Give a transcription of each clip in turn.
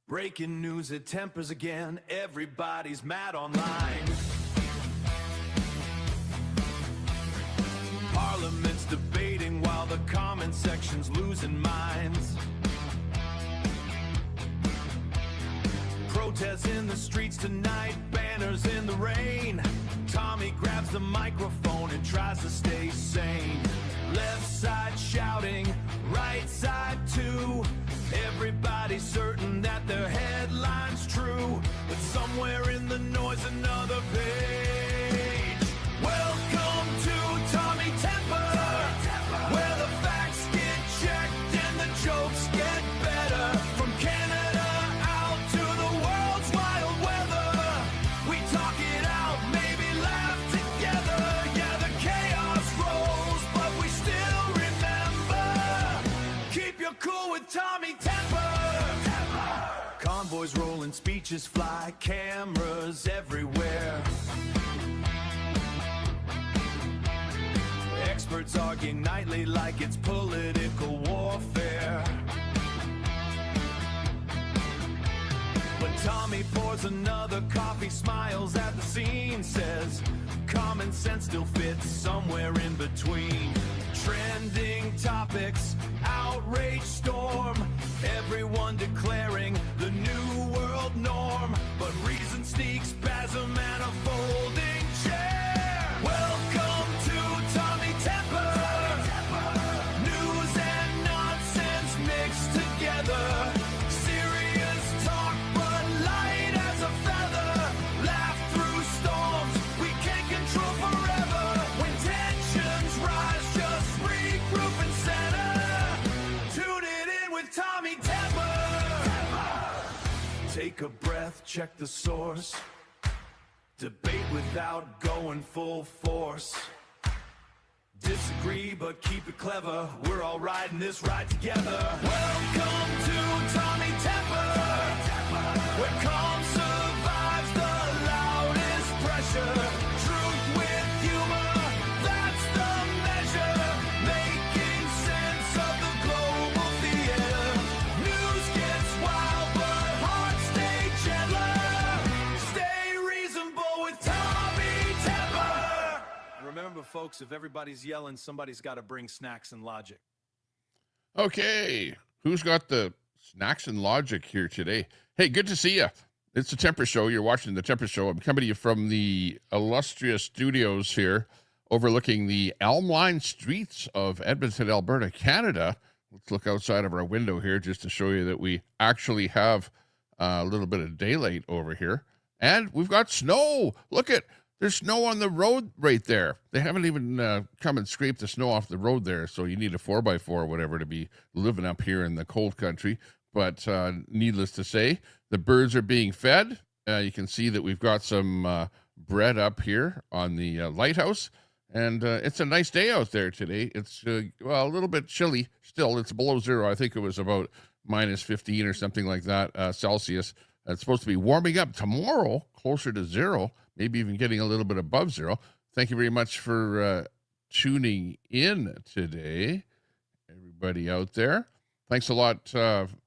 Breaking news, it tempers again. Everybody's mad online. Parliament's debating while the comment section's losing minds. Protests in the streets tonight, banners in the rain. Tommy grabs the microphone and tries to stay sane. Left side shouting, right side too. Everybody's certain that their headline's true, but somewhere in the noise another page. Welcome to Tommy Temper, where the facts get checked and the jokes get better. From Canada out to the world's wild weather, we talk it out, maybe laugh together. Yeah, the chaos rolls, but we still remember. Keep your cool with Tommy Temper. Convoys rolling, speeches fly, cameras everywhere. Experts arguing nightly like it's political warfare. When Tommy pours another coffee, smiles at the scene, says common sense still fits somewhere in between. Trending topics, outrage storm, everyone declaring the new world norm. But reason sneaks, spasm and a folding chair. Welcome to Tommy Temper. News and nonsense mixed together. Serious talk, but light as a feather. Laugh through storms, we can't control forever. When tensions rise, just regroup and center. Tune it in with Tommy Temper. Take a breath, check the source. Debate without going full force. Disagree, but keep it clever. We're all riding this ride together. Welcome to Tommy Temper, where calm survives the loudest pressure. Truth with humor, that's the measure. Making sense of the global theater. News gets wild, but hearts stay gentler. Stay reasonable with Tommy Temper. Remember, folks, if everybody's yelling, somebody's got to bring snacks and logic. Okay, who's got the snacks and logic here today? Hey, good to see you. It's the Temper Show. You're watching the Temper Show. I'm coming to you from the illustrious studios here overlooking the elm line streets of Edmonton, Alberta, Canada. Let's look outside of our window here just to show you that we actually have a little bit of daylight over here. And we've got snow. Look at, there's snow on the road right there. They haven't even come and scraped the snow off the road there, so you need a 4x4 or whatever to be living up here in the cold country. But needless to say, the birds are being fed. You can see that we've got some bread up here on the lighthouse, and it's a nice day out there today. It's, well, a little bit chilly still. It's below zero. I think it was about minus 15 or something like that Celsius. It's supposed to be warming up tomorrow, closer to zero, maybe even getting a little bit above zero. Thank you very much for tuning in today, everybody out there. Thanks a lot,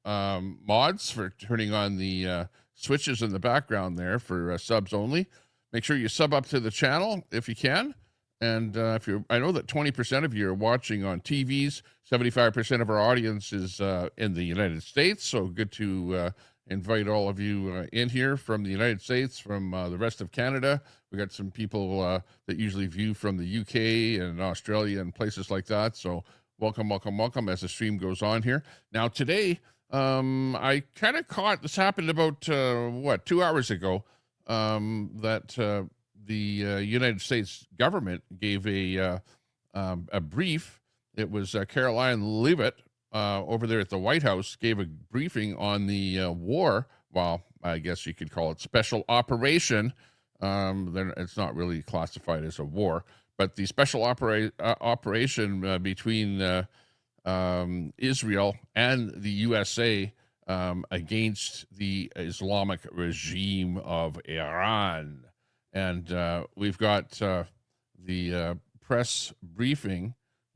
mods, for turning on the switches in the background there for subs only. Make sure you sub up to the channel if you can. And if you're, I know that 20% of you are watching on TVs. 75% of our audience is in the United States. So good to invite all of you in here from the United States, from the rest of Canada. We got some people that usually view from the UK and Australia and places like that. So welcome, welcome, welcome as the stream goes on here. Now today, I kind of caught, this happened about, 2 hours ago, that the United States government gave a brief. It was Caroline Leavitt, over there at the White House, gave a briefing on the war. Well, I guess you could call it special operation. Then it's not really classified as a war, but the special operation between Israel and the USA against the Islamic regime of Iran. And we've got the press briefing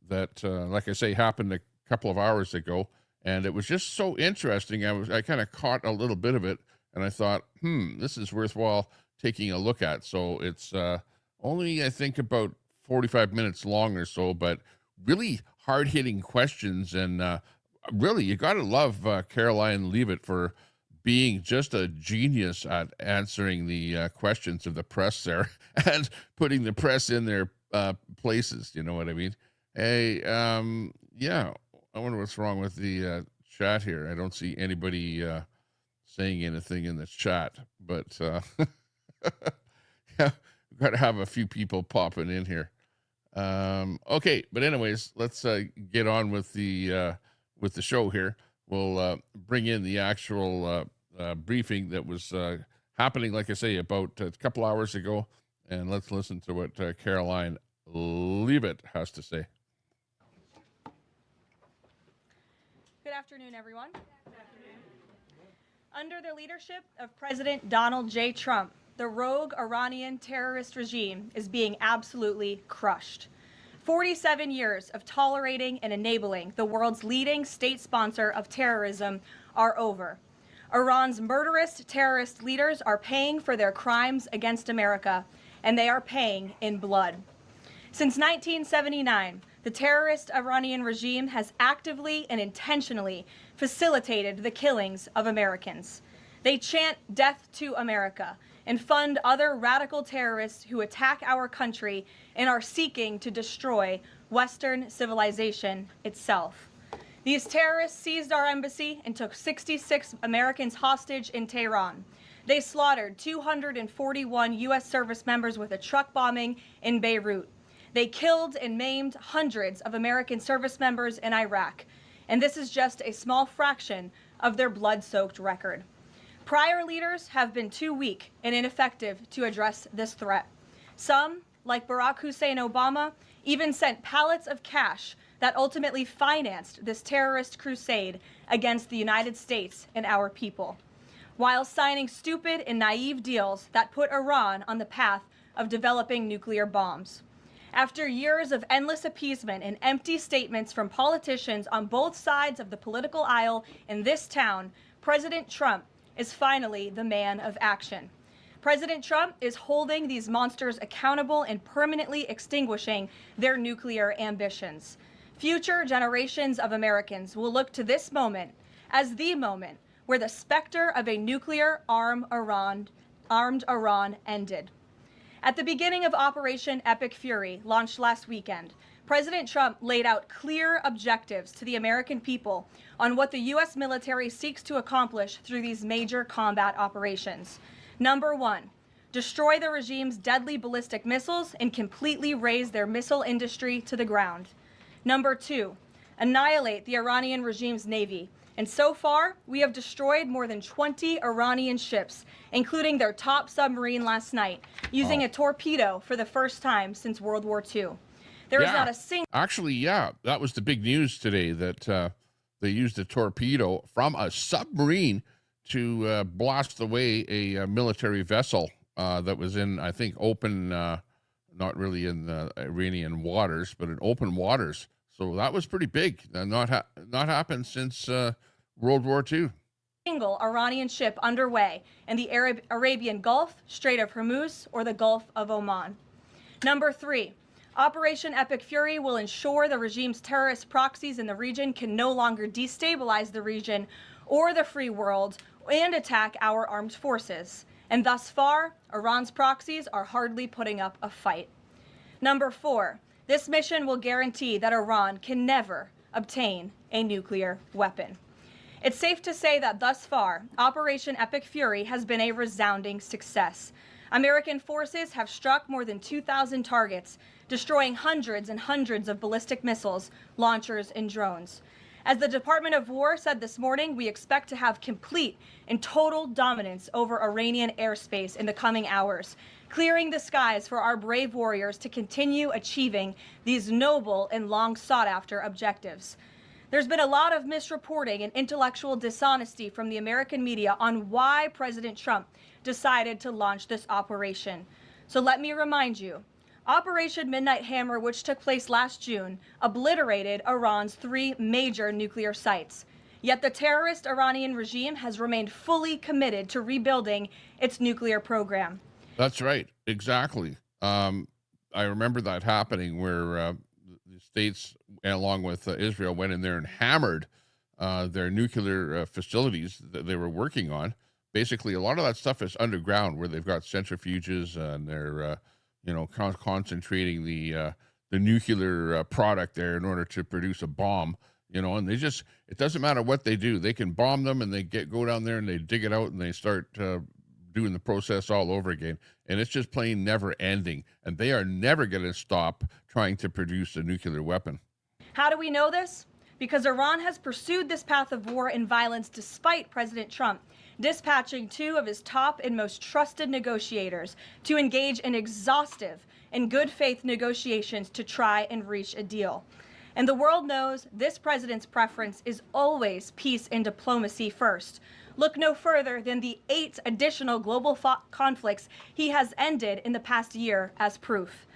that, like I say, happened a couple of hours ago, And it was just so interesting. I kind of caught a little bit of it, and I thought, this is worthwhile taking a look at. So it's only, I think, about 45 minutes long or so, but really hard hitting questions. And really, you got to love Caroline Leavitt for being just a genius at answering the questions of the press there and putting the press in their places. You know what I mean? Hey, yeah, I wonder what's wrong with the chat here. I don't see anybody saying anything in the chat, but yeah, we've got to have a few people popping in here. Okay, but anyways, let's get on with the show here. We'll bring in the actual briefing that was happening, like I say, about a couple hours ago, and let's listen to what Caroline Leavitt has to say. Good afternoon, everyone. Good afternoon. Under the leadership of President Donald J. Trump, the rogue Iranian terrorist regime is being absolutely crushed. 47 years of tolerating and enabling the world's leading state sponsor of terrorism are over. Iran's murderous terrorist leaders are paying for their crimes against America, and they are paying in blood. Since 1979, the terrorist Iranian regime has actively and intentionally facilitated the killings of Americans. They chant death to America and fund other radical terrorists who attack our country and are seeking to destroy Western civilization itself. These terrorists seized our embassy and took 66 Americans hostage in Tehran. They slaughtered 241 U.S. service members with a truck bombing in Beirut. They killed and maimed hundreds of American service members in Iraq. And this is just a small fraction of their blood-soaked record. Prior leaders have been too weak and ineffective to address this threat. Some, like Barack Hussein Obama, even sent pallets of cash that ultimately financed this terrorist crusade against the United States and our people, while signing stupid and naive deals that put Iran on the path of developing nuclear bombs. After years of endless appeasement and empty statements from politicians on both sides of the political aisle in this town, President Trump is finally the man of action. President Trump is holding these monsters accountable and permanently extinguishing their nuclear ambitions. Future generations of Americans will look to this moment as the moment where the specter of a nuclear armed Iran ended. At the beginning of Operation Epic Fury, launched last weekend, President Trump laid out clear objectives to the American people on what the U.S. military seeks to accomplish through these major combat operations. Number one, destroy the regime's deadly ballistic missiles and completely raze their missile industry to the ground. Number two, annihilate the Iranian regime's navy. And so far, we have destroyed more than 20 Iranian ships, including their top submarine last night, using a torpedo for the first time since World War II. There is not a single... Actually, yeah, that was the big news today, that they used a torpedo from a submarine to blast away a military vessel that was in, I think, open, not really in Iranian waters, but in open waters. So that was pretty big. Not happened since World War II. Single Iranian ship underway in the Arabian Gulf, Strait of Hormuz, or the Gulf of Oman. Number three, Operation Epic Fury will ensure the regime's terrorist proxies in the region can no longer destabilize the region or the free world and attack our armed forces. And thus far, Iran's proxies are hardly putting up a fight. Number four, this mission will guarantee that Iran can never obtain a nuclear weapon. It's safe to say that thus far, Operation Epic Fury has been a resounding success. American forces have struck more than 2,000 targets, destroying hundreds and hundreds of ballistic missiles, launchers, and drones. As the Department of War said this morning, we expect to have complete and total dominance over Iranian airspace in the coming hours, clearing the skies for our brave warriors to continue achieving these noble and long sought-after objectives. There's been a lot of misreporting and intellectual dishonesty from the American media on why President Trump decided to launch this operation. So let me remind you, Operation Midnight Hammer, which took place last June, obliterated Iran's 3 major nuclear sites. Yet the terrorist Iranian regime has remained fully committed to rebuilding its nuclear program. That's right. Exactly. I remember that happening where the states, along with Israel, went in there and hammered their nuclear facilities that they were working on. Basically, a lot of that stuff is underground, where they've got centrifuges and they're, concentrating the nuclear product there in order to produce a bomb. And it doesn't matter what they do. They can bomb them and they go down there and they dig it out and they start doing the process all over again. And it's just plain never ending. And they are never going to stop trying to produce a nuclear weapon. How do we know this? Because Iran has pursued this path of war and violence despite President Trump dispatching 2 of his top and most trusted negotiators to engage in exhaustive and good faith negotiations to try and reach a deal. And the world knows this president's preference is always peace and diplomacy first. Look no further than the 8 additional global conflicts he has ended in the past year as proof.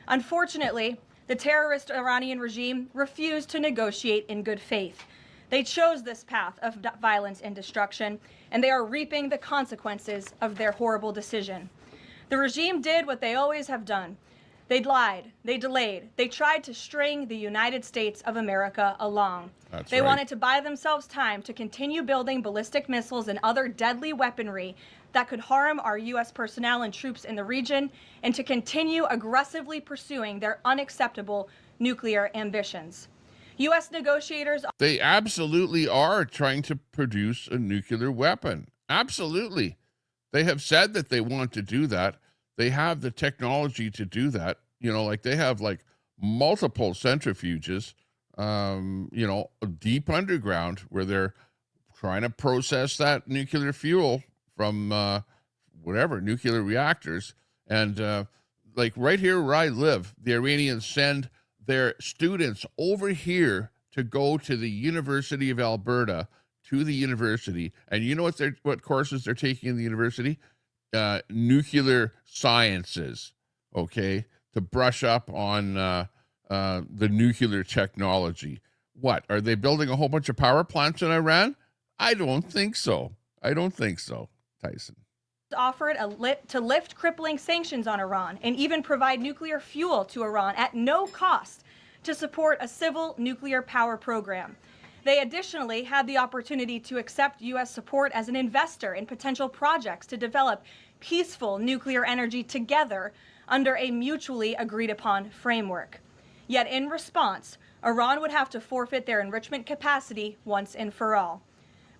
Unfortunately, the terrorist Iranian regime refused to negotiate in good faith. They chose this path of violence and destruction, and they are reaping the consequences of their horrible decision. The regime did what they always have done. They lied, they delayed, they tried to string the United States of America along. They wanted to buy themselves time to continue building ballistic missiles and other deadly weaponry that could harm our U.S. personnel and troops in the region, and to continue aggressively pursuing their unacceptable nuclear ambitions. U.S. negotiators... They absolutely are trying to produce a nuclear weapon. Absolutely. They have said that they want to do that. They have the technology to do that. They have multiple centrifuges, deep underground, where they're trying to process that nuclear fuel from nuclear reactors. And right here where I live, the Iranians send their students over here to go to the University of Alberta, to the university. And you know what courses they're taking in the university? Nuclear sciences, okay, to brush up on the nuclear technology. What, are they building a whole bunch of power plants in Iran? I don't think so. Tyson offered to lift crippling sanctions on Iran and even provide nuclear fuel to Iran at no cost to support a civil nuclear power program. They additionally had the opportunity to accept U.S. support as an investor in potential projects to develop peaceful nuclear energy together under a mutually agreed upon framework. Yet in response, Iran would have to forfeit their enrichment capacity once and for all.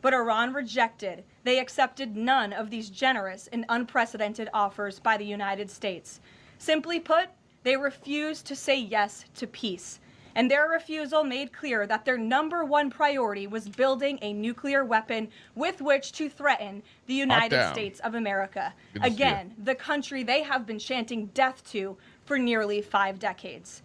But Iran rejected. They accepted none of these generous and unprecedented offers by the United States. Simply put, they refused to say yes to peace. And their refusal made clear that their #1 priority was building a nuclear weapon with which to threaten the United States of America. Again, the country they have been chanting death to for nearly 5 decades.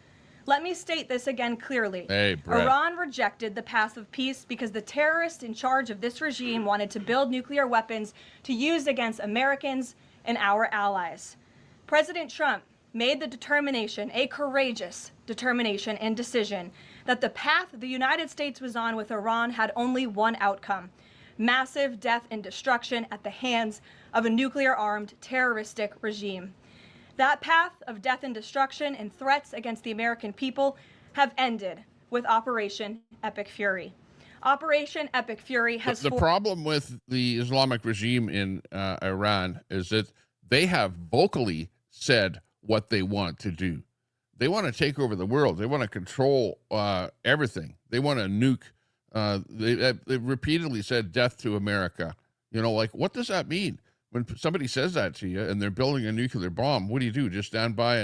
Let me state this again clearly. Iran rejected the path of peace because the terrorists in charge of this regime wanted to build nuclear weapons to use against Americans and our allies. President Trump made the determination, a courageous determination and decision, that the path the United States was on with Iran had only one outcome: massive death and destruction at the hands of a nuclear-armed terroristic regime. That path of death and destruction and threats against the American people have ended with Operation Epic Fury. Operation Epic Fury has... The problem with the Islamic regime in Iran is that they have vocally said what they want to do. They want to take over the world. They want to control everything. They want to nuke. They repeatedly said death to America. What does that mean? When somebody says that to you and they're building a nuclear bomb, what do? Just stand by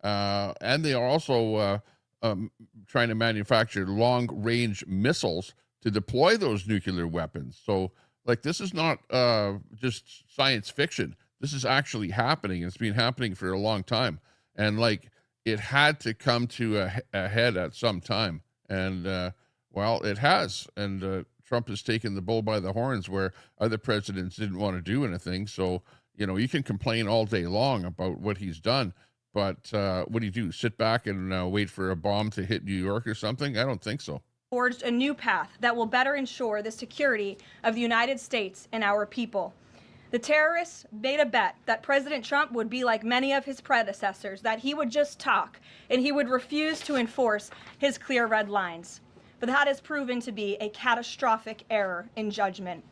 and they are also trying to manufacture long-range missiles to deploy those nuclear weapons. So, this is not just science fiction. This is actually happening. It's been happening for a long time. And, it had to come to a head at some time. And, it has. And Trump has taken the bull by the horns where other presidents didn't want to do anything. So, you can complain all day long about what he's done, but what do? Sit back and wait for a bomb to hit New York or something? I don't think so. forged a new path that will better ensure the security of the United States and our people. The terrorists made a bet that President Trump would be like many of his predecessors, that he would just talk and he would refuse to enforce his clear red lines. But that has proven to be a catastrophic error in judgment.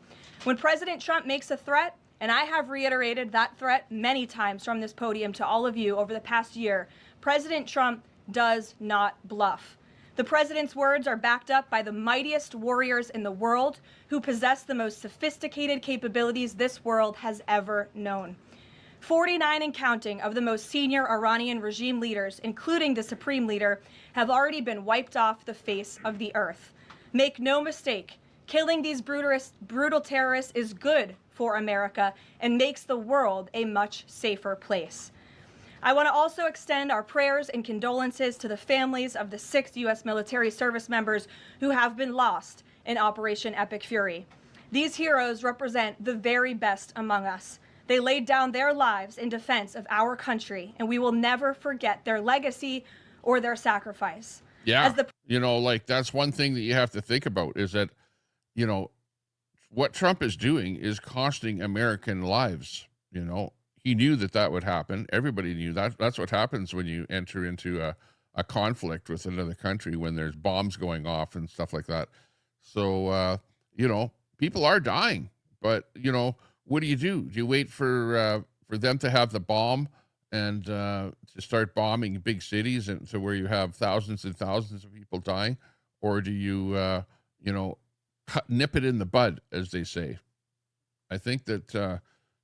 When President Trump makes a threat, and I have reiterated that threat many times from this podium to all of you over the past year, President Trump does not bluff. The president's words are backed up by the mightiest warriors in the world who possess the most sophisticated capabilities this world has ever known. 49 and counting of the most senior Iranian regime leaders, including the supreme leader, have already been wiped off the face of the earth. Make no mistake, killing these brutal terrorists is good for America and makes the world a much safer place. I want to also extend our prayers and condolences to the families of the 6 U.S. military service members who have been lost in Operation Epic Fury. These heroes represent the very best among us. They laid down their lives in defense of our country, and we will never forget their legacy or their sacrifice. Yeah, like that's one thing that you have to think about is that, what Trump is doing is costing American lives. He knew that would happen. Everybody knew that. That's what happens when you enter into a conflict with another country, when there's bombs going off and stuff like that. So, people are dying, but, what do? Do you wait for them to have the bomb and to start bombing big cities and to where you have thousands and thousands of people dying? Or do you, nip it in the bud, as they say? I think that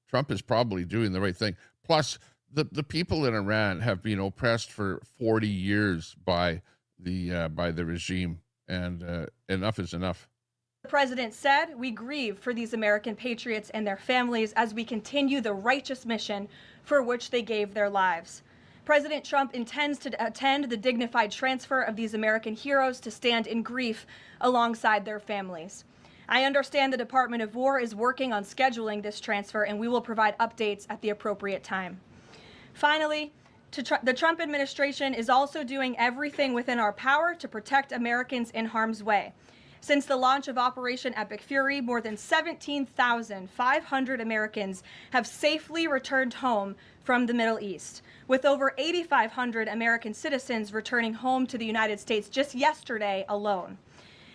Trump is probably doing the right thing. Plus, the people in Iran have been oppressed for 40 years by the regime, and enough is enough. The president said, "We grieve for these American patriots and their families as we continue the righteous mission for which they gave their lives." President Trump intends to attend the dignified transfer of these American heroes to stand in grief alongside their families. I understand the Department of War is working on scheduling this transfer, and we will provide updates at the appropriate time. Finally, the Trump administration is also doing everything within our power to protect Americans in harm's way. Since the launch of Operation Epic Fury, more than 17,500 Americans have safely returned home from the Middle East, with over 8,500 American citizens returning home to the United States just yesterday alone.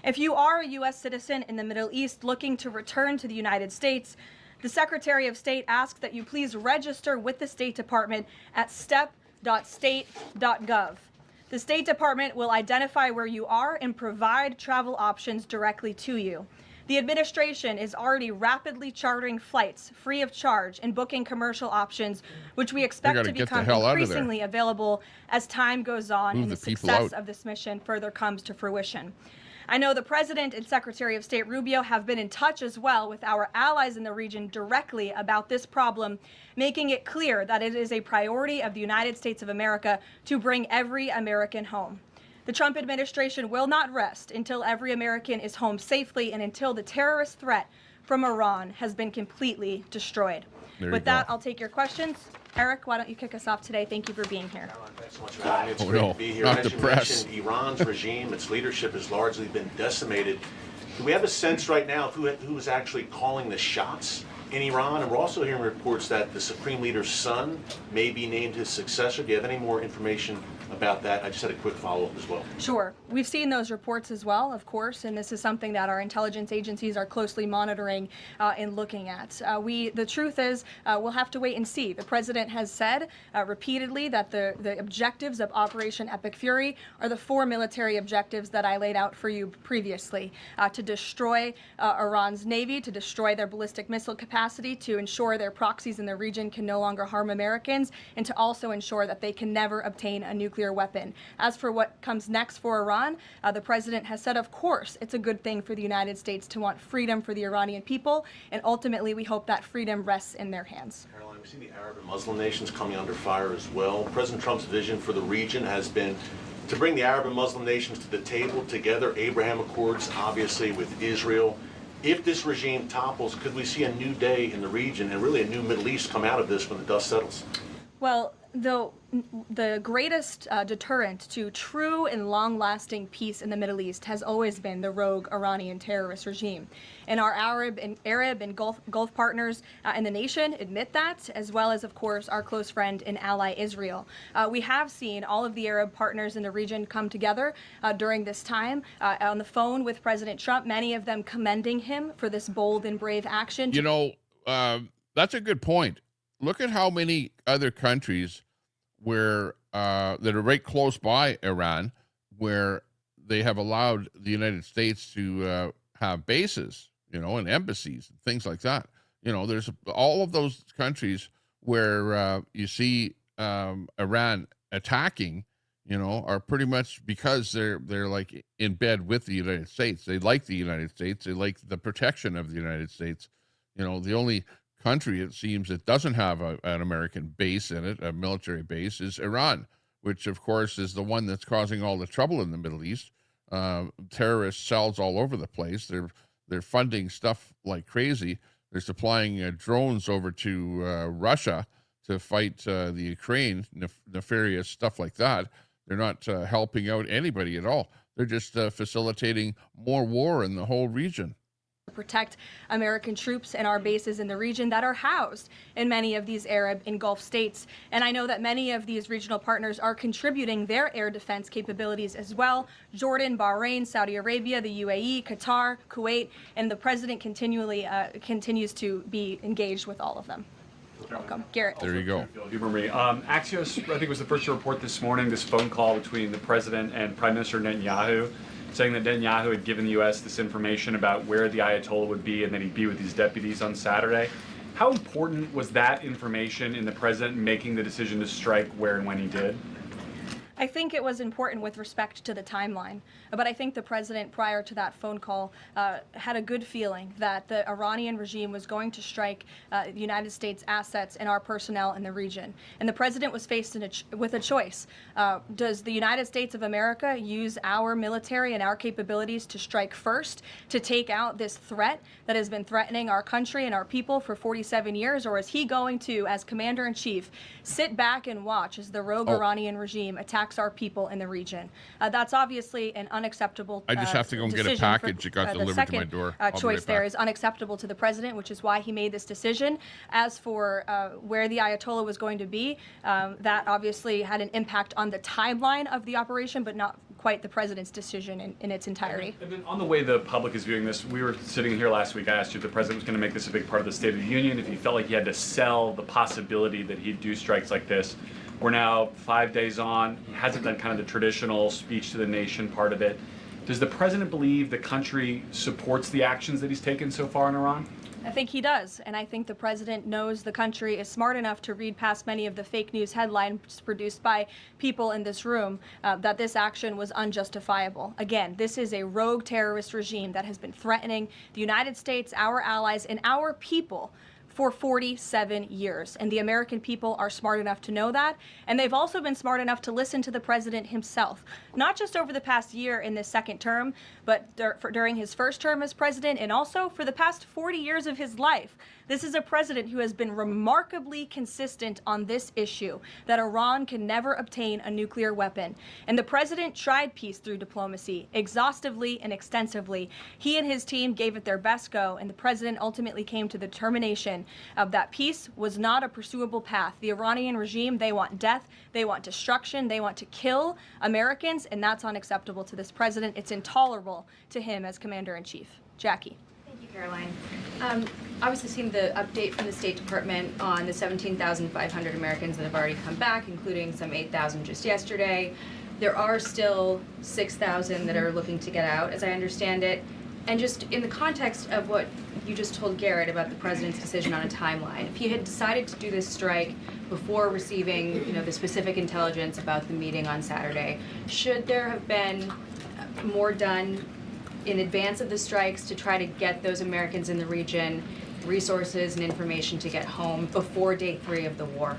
If you are a U.S. citizen in the Middle East looking to return to the United States, the Secretary of State asks that you please register with the State Department at step.state.gov. The State Department will identify where you are and provide travel options directly to you. The administration is already rapidly chartering flights free of charge and booking commercial options, which we expect to become increasingly available as time goes on and the success of this mission further comes to fruition. I know the President and Secretary of State Rubio have been in touch as well with our allies in the region directly about this problem, making it clear that it is a priority of the United States of America to bring every American home. The Trump administration will not rest until every American is home safely and until the terrorist threat from Iran has been completely destroyed. With that, I'll take your questions. Eric, why don't you kick us off today? Thank you for being here. Caroline, thanks so much for having me. It's great to be here. Not As the you press. mentioned, Iran's regime, its leadership has largely been decimated. Do we have a sense right now of who is actually calling the shots in Iran? And we're also hearing reports that the Supreme Leader's son may be named his successor. Do you have any more information about that? I just had a quick follow-up as well. Sure. We've seen those reports as well, of course, and this is something that our intelligence agencies are closely monitoring and looking at. The truth is, we'll have to wait and see. The president has said repeatedly that the objectives of Operation Epic Fury are the 4 military objectives that I laid out for you previously: to destroy Iran's navy, to destroy their ballistic missile capacity, to ensure their proxies in the region can no longer harm Americans, and to also ensure that they can never obtain a nuclear weapon. As for what comes next for Iran, the president has said, of course, it's a good thing for the United States to want freedom for the Iranian people, and ultimately we hope that freedom rests in their hands. Caroline, we see the Arab and Muslim nations coming under fire as well. President Trump's vision for the region has been to bring the Arab and Muslim nations to the table together, Abraham Accords, obviously, with Israel. If this regime topples, could we see a new day in the region and really a new Middle East come out of this when the dust settles? Well, the greatest deterrent to true and long-lasting peace in the Middle East has always been the rogue Iranian terrorist regime. And our Arab and Gulf partners in the nation admit that, as well as, of course, our close friend and ally Israel. We have seen all of the Arab partners in the region come together during this time on the phone with President Trump, many of them commending him for this bold and brave action. You know, that's a good point. Look at how many other countries where that are right close by Iran, where they have allowed the United States to have bases, you know, and embassies and things like that. You know, there's all of those countries where you see Iran attacking, you know, are pretty much because they're like in bed with the United States. They like the United States. They like the protection of the United States. You know, the only country, it seems, that doesn't have an American base in it, a military base, is Iran, which of course is the one that's causing all the trouble in the Middle East. Terrorist cells all over the place. They're funding stuff like crazy. They're supplying drones over to Russia to fight the Ukraine, nefarious stuff like that. They're not helping out anybody at all. They're just facilitating more war in the whole region. Protect American troops and our bases in the region that are housed in many of these Arab and Gulf states. And I know that many of these regional partners are contributing their air defense capabilities as well. Jordan, Bahrain, Saudi Arabia, the UAE, Qatar, Kuwait, and the president continues to be engaged with all of them. Welcome. Garrett. There you go. Humor me. Axios, I think, was the first to report this morning this phone call between the president and Prime Minister Netanyahu, saying that Netanyahu had given the U.S. this information about where the Ayatollah would be and that he'd be with his deputies on Saturday. How important was that information in the president making the decision to strike where and when he did? I think it was important with respect to the timeline, but I think the president, prior to that phone call, had a good feeling that the Iranian regime was going to strike the United States assets and our personnel in the region. And the president was faced with a choice. Does the United States of America use our military and our capabilities to strike first, to take out this threat that has been threatening our country and our people for 47 years, or is he going to, as commander-in-chief, sit back and watch as the rogue Iranian regime attacks our people in the region? That's obviously an unacceptable I just have to go and get a package. It got delivered to my door. Choice there is unacceptable to the president, which is why he made this decision. As for where the Ayatollah was going to be, that obviously had an impact on the timeline of the operation, but not quite the president's decision in its entirety. And then on the way the public is viewing this, we were sitting here last week. I asked you if the president was going to make this a big part of the State of the Union, if he felt like he had to sell the possibility that he'd do strikes like this. We're now 5 days on. He hasn't done kind of the traditional speech to the nation part of it. Does the president believe the country supports the actions that he's taken so far in Iran? I think he does, and I think the president knows the country is smart enough to read past many of the fake news headlines produced by people in this room that this action was unjustifiable. Again, this is a rogue terrorist regime that has been threatening the United States, our allies, and our people for 47 years. And the American people are smart enough to know that. And they've also been smart enough to listen to the president himself, not just over the past year in this second term, but during his first term as president, and also for the past 40 years of his life. This is a president who has been remarkably consistent on this issue, that Iran can never obtain a nuclear weapon. And the president tried peace through diplomacy, exhaustively and extensively. He and his team gave it their best go, and the president ultimately came to the determination that peace was not a pursuable path. The Iranian regime, they want death, they want destruction, they want to kill Americans, and that's unacceptable to this president. It's intolerable to him as commander-in-chief. Jackie. Thank you, Caroline. Obviously seen the update from the State Department on the 17,500 Americans that have already come back, including some 8,000 just yesterday. There are still 6,000 that are looking to get out, as I understand it. And just in the context of what you just told Garrett about the president's decision on a timeline, if he had decided to do this strike before receiving, the specific intelligence about the meeting on Saturday, should there have been more done in advance of the strikes to try to get those Americans in the region resources and information to get home before day 3 of the war?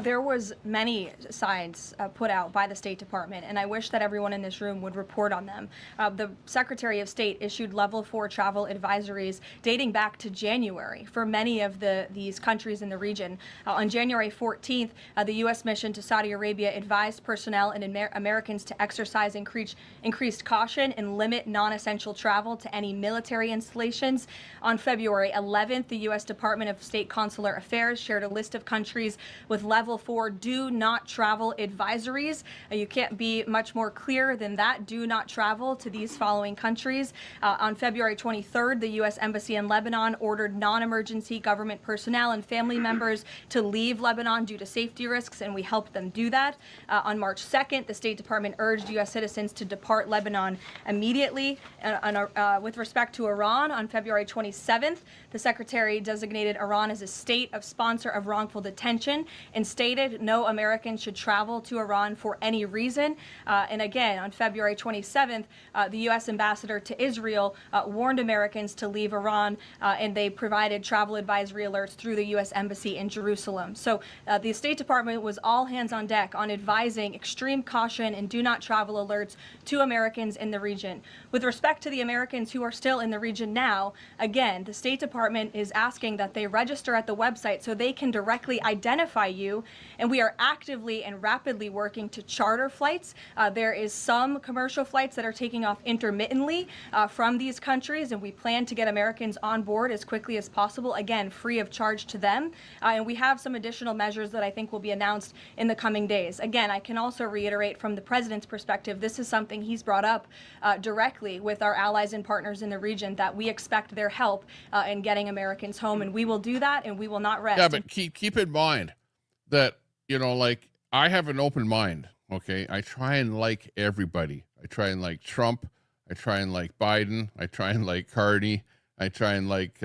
There was many signs put out by the State Department, and I wish that everyone in this room would report on them. The Secretary of State issued level 4 travel advisories dating back to January for many of these countries in the region. On January 14th, the U.S. mission to Saudi Arabia advised personnel and Americans to exercise increased caution and limit non-essential travel to any military installations. On February 11th, the U.S. Department of State Consular Affairs shared a list of countries with level 4 do not travel advisories. You can't be much more clear than that. Do not travel to these following countries. On February 23rd, the U.S. Embassy in Lebanon ordered non-emergency government personnel and family members to leave Lebanon due to safety risks, and we helped them do that. On March 2nd, the State Department urged U.S. citizens to depart Lebanon immediately. With respect to Iran, on February 27th, the Secretary designated Iran as a state of sponsor of wrongful detention and stated no American should travel to Iran for any reason. And again, on February 27th, the U.S. ambassador to Israel warned Americans to leave Iran, and they provided travel advisory alerts through the U.S. Embassy in Jerusalem. So the State Department was all hands on deck on advising extreme caution and do not travel alerts to Americans in the region. With respect to the Americans who are still in the region now, again, the State Department is asking that they register at the website so they can directly identify you, and we are actively and rapidly working to charter flights. There is some commercial flights that are taking off intermittently from these countries, and we plan to get Americans on board as quickly as possible, again, free of charge to them. And we have some additional measures that I think will be announced in the coming days. Again, I can also reiterate from the President's perspective, this is something he's brought up directly with our allies and partners in the region, that we expect their help in getting Americans home, and we will do that, and we will not rest. Yeah, but keep in mind that, like, I have an open mind, okay? I try and like everybody. I try and like Trump. I try and like Biden. I try and like Carney. I try and like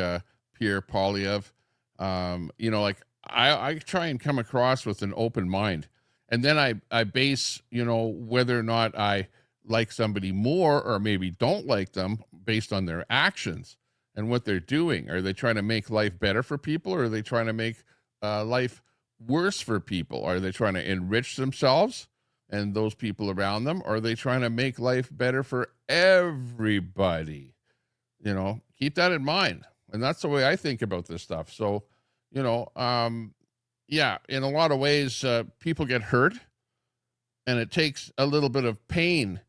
Pierre Poilievre. Like, I try and come across with an open mind. And then I base, whether or not I like somebody more or maybe don't like them based on their actions and what they're doing. Are they trying to make life better for people, or are they trying to make life worse for people? Are they trying to enrich themselves and those people around them? Or are they trying to make life better for everybody? Keep that in mind. And that's the way I think about this stuff. So, yeah, in a lot of ways, people get hurt, and it takes a little bit of pain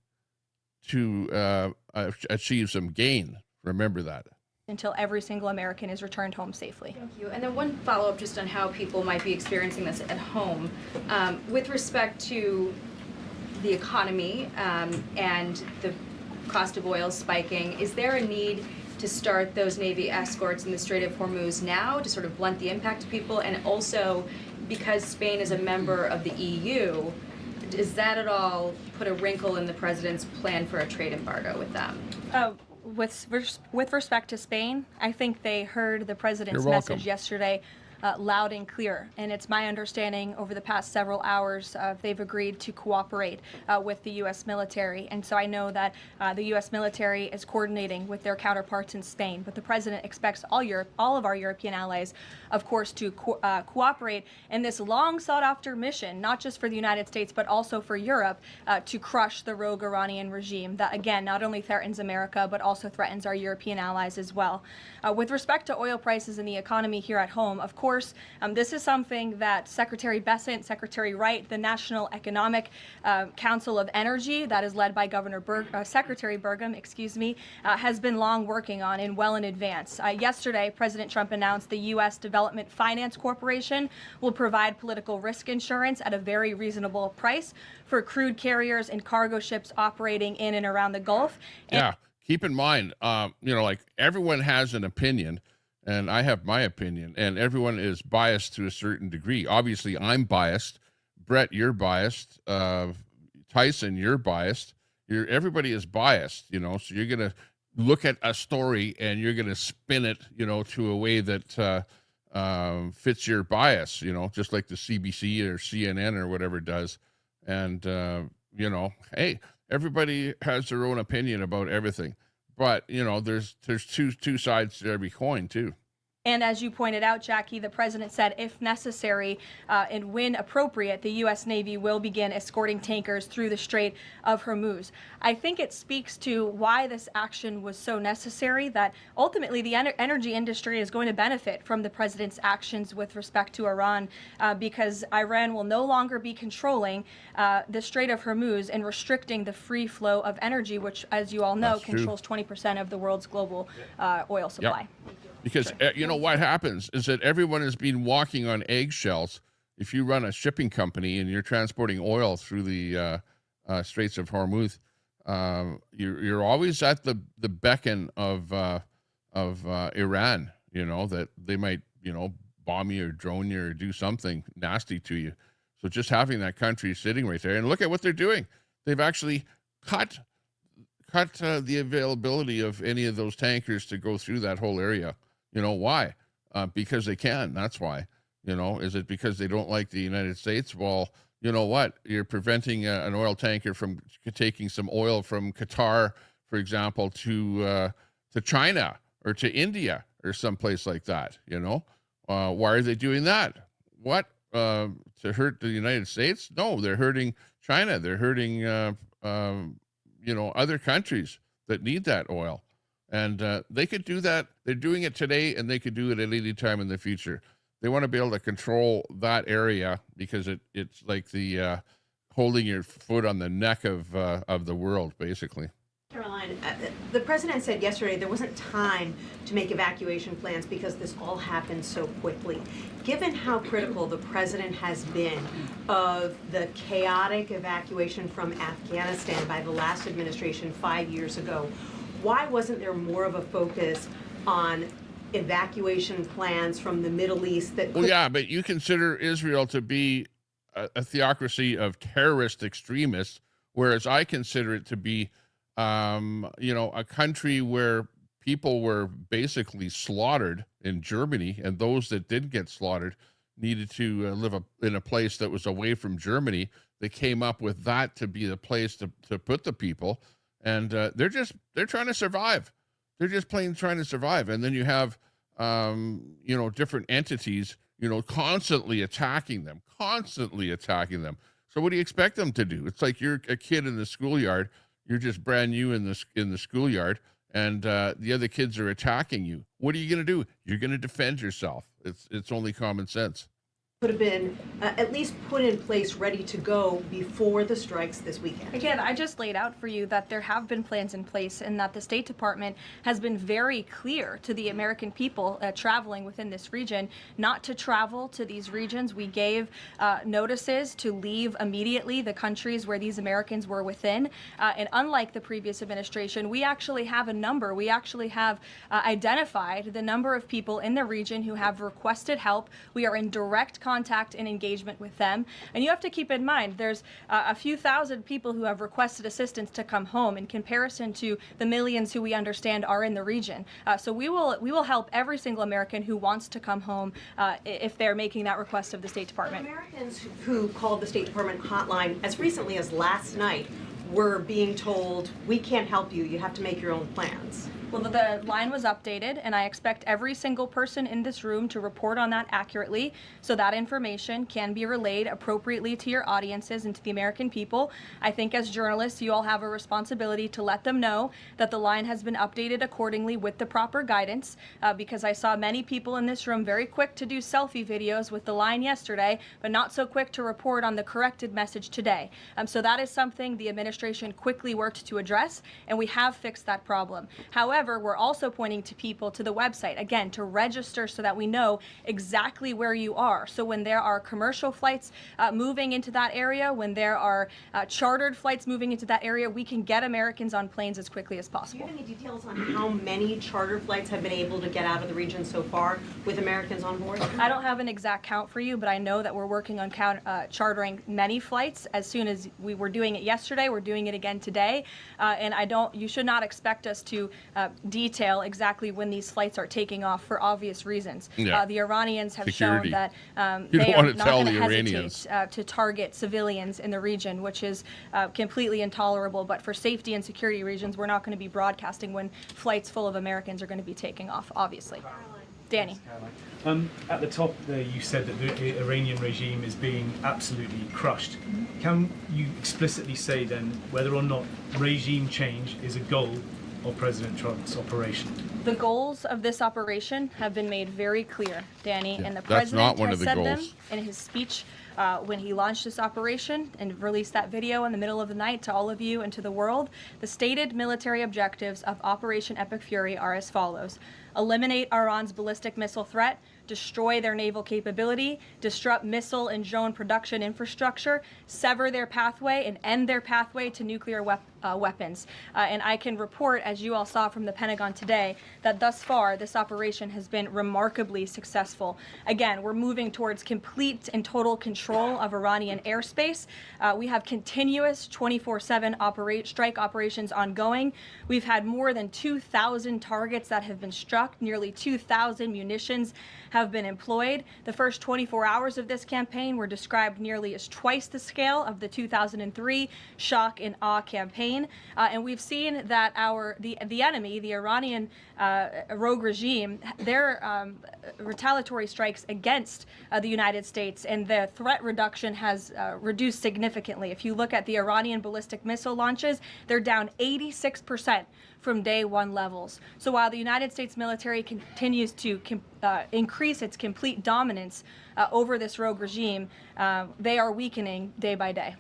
to achieve some gain. Remember that. Until every single American is returned home safely. Thank you. And then one follow-up just on how people might be experiencing this at home. With respect to the economy and the cost of oil spiking, is there a need to start those Navy escorts in the Strait of Hormuz now to sort of blunt the impact to people? And also, because Spain is a member of the EU, does that at all put a wrinkle in the president's plan for a trade embargo with them? With respect to Spain, I think they heard the president's message yesterday loud and clear. And it's my understanding over the past several hours they've agreed to cooperate with the U.S. military. And so I know that the U.S. military is coordinating with their counterparts in Spain. But the president expects all of our European allies, of course, to cooperate in this long sought after mission, not just for the United States, but also for Europe, to crush the rogue Iranian regime that, again, not only threatens America, but also threatens our European allies as well. With respect to oil prices and the economy here at home, of course, this is something that Secretary Bessent, Secretary Wright, the National Economic Council of Energy, that is led by Secretary Burgum, has been long working on and well in advance. Yesterday, President Trump announced the U.S. Development Finance Corporation will provide political risk insurance at a very reasonable price for crude carriers and cargo ships operating in and around the Gulf. Yeah, keep in mind, like, everyone has an opinion. And I have my opinion, and everyone is biased to a certain degree. Obviously, I'm biased. Brett, you're biased. Tyson, you're biased. Everybody is biased, so you're going to look at a story and you're going to spin it, to a way that fits your bias, just like the CBC or CNN or whatever does. And, hey, everybody has their own opinion about everything. But, there's two sides to every coin, too. And as you pointed out, Jackie, the president said if necessary and when appropriate, the U.S. Navy will begin escorting tankers through the Strait of Hormuz. I think it speaks to why this action was so necessary, that ultimately the energy industry is going to benefit from the president's actions with respect to Iran, because Iran will no longer be controlling the Strait of Hormuz and restricting the free flow of energy, which, as you all know, That's true. controls 20% of the world's global oil supply. Yep. Because you know what happens is that everyone has been walking on eggshells. If you run a shipping company and you're transporting oil through the Straits of Hormuz, you're always at the beckon of Iran. You know that they might bomb you or drone you or do something nasty to you. So just having that country sitting right there, and look at what they're doing. They've actually cut the availability of any of those tankers to go through that whole area. You know why? Because they can. That's why. Is it because they don't like the United States? Well, you know what? You're preventing an oil tanker from taking some oil from Qatar, for example, to China or to India or someplace like that. Why are they doing that? What? To hurt the United States? No, they're hurting China. They're hurting other countries that need that oil. And they could do that. They're doing it today, and they could do it at any time in the future. They want to be able to control that area because it's like the holding your foot on the neck of the world, basically. Caroline, the president said yesterday there wasn't time to make evacuation plans because this all happened so quickly. Given how critical the president has been of the chaotic evacuation from Afghanistan by the last administration 5 years ago, why wasn't there more of a focus on evacuation plans from the Middleeast? Well, yeah, but you consider Israel to be a theocracy of terrorist extremists, whereas I consider it to be, a country where people were basically slaughtered in Germany, and those that did get slaughtered needed to live in a place that was away from Germany. They came up with that to be the place to put the people. And they're trying to survive. They're just plain trying to survive. And then you have, different entities, constantly attacking them. So what do you expect them to do? It's like you're a kid in the schoolyard. You're just brand new in the schoolyard, and the other kids are attacking you. What are you going to do? You're going to defend yourself. It's only common sense. Could have been at least put in place, ready to go before the strikes this weekend. Again, I just laid out for you that there have been plans in place and that the State Department has been very clear to the American people traveling within this region not to travel to these regions. We gave notices to leave immediately the countries where these Americans were within. And unlike the previous administration, we actually have a number. We actually have identified the number of people in the region who have requested help. We are in direct contact and engagement with them. And you have to keep in mind, there's a few thousand people who have requested assistance to come home in comparison to the millions who we understand are in the region. So we will help every single American who wants to come home if they're making that request of the State Department. Americans who called the State Department hotline as recently as last night were being told, we can't help you, you have to make your own plans. Well, the line was updated, and I expect every single person in this room to report on that accurately so that information can be relayed appropriately to your audiences and to the American people. I think as journalists, you all have a responsibility to let them know that the line has been updated accordingly with the proper guidance, because I saw many people in this room very quick to do selfie videos with the line yesterday, but not so quick to report on the corrected message today. So that is something the administration quickly worked to address, and we have fixed that problem. However, we're also pointing to people to the website, again, to register so that we know exactly where you are. So when there are commercial flights moving into that area, when there are chartered flights moving into that area, we can get Americans on planes as quickly as possible. Do you have any details on how many charter flights have been able to get out of the region so far with Americans on board? I don't have an exact count for you, but I know that we're working on chartering many flights. As soon as we were doing it yesterday, we're doing it again today. And you should not expect us to detail exactly when these flights are taking off for obvious reasons. Yeah. The Iranians have Security. shown that You they don't are want to not tell going the to Iranians. hesitate to target civilians in the region, which is completely intolerable. But for safety and security reasons, we're not going to be broadcasting when flights full of Americans are going to be taking off, obviously. Danny. At the top there, you said that the Iranian regime is being absolutely crushed. Can you explicitly say then whether or not regime change is a goal of President Trump's operation? The goals of this operation have been made very clear, Danny, Yeah, and the that's not president one has of the said them goals. in his speech when he launched this operation and released that video in the middle of the night to all of you and to the world. The stated military objectives of Operation Epic Fury are as follows: eliminate Iran's ballistic missile threat, destroy their naval capability, disrupt missile and drone production infrastructure, sever their pathway and end their pathway to nuclear weapons. And I can report, as you all saw from the Pentagon today, that thus far this operation has been remarkably successful. Again, we're moving towards complete and total control of Iranian airspace. We have continuous 24/7 strike operations ongoing. We've had more than 2,000 targets that have been struck, nearly 2,000 munitions have been employed. The first 24 hours of this campaign were described nearly as twice the scale of the 2003 shock and awe campaign. And we've seen that the enemy, the Iranian rogue regime, their retaliatory strikes against the United States and the threat reduction has reduced significantly. If you look at the Iranian ballistic missile launches, they're down 86% from day one levels. So while the United States military continues to increase its complete dominance over this rogue regime, they are weakening day by day.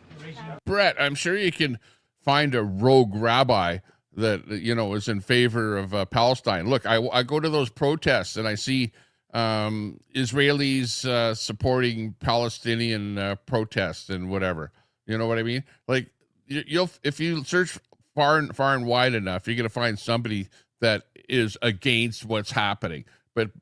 Brett, I'm sure you can find a rogue rabbi that, you know, is in favor of Palestine. Look, I go to those protests and I see Israelis supporting Palestinian protests and whatever. You know what I mean? Like, you'll if you search far and wide enough, you're going to find somebody that is against what's happening. But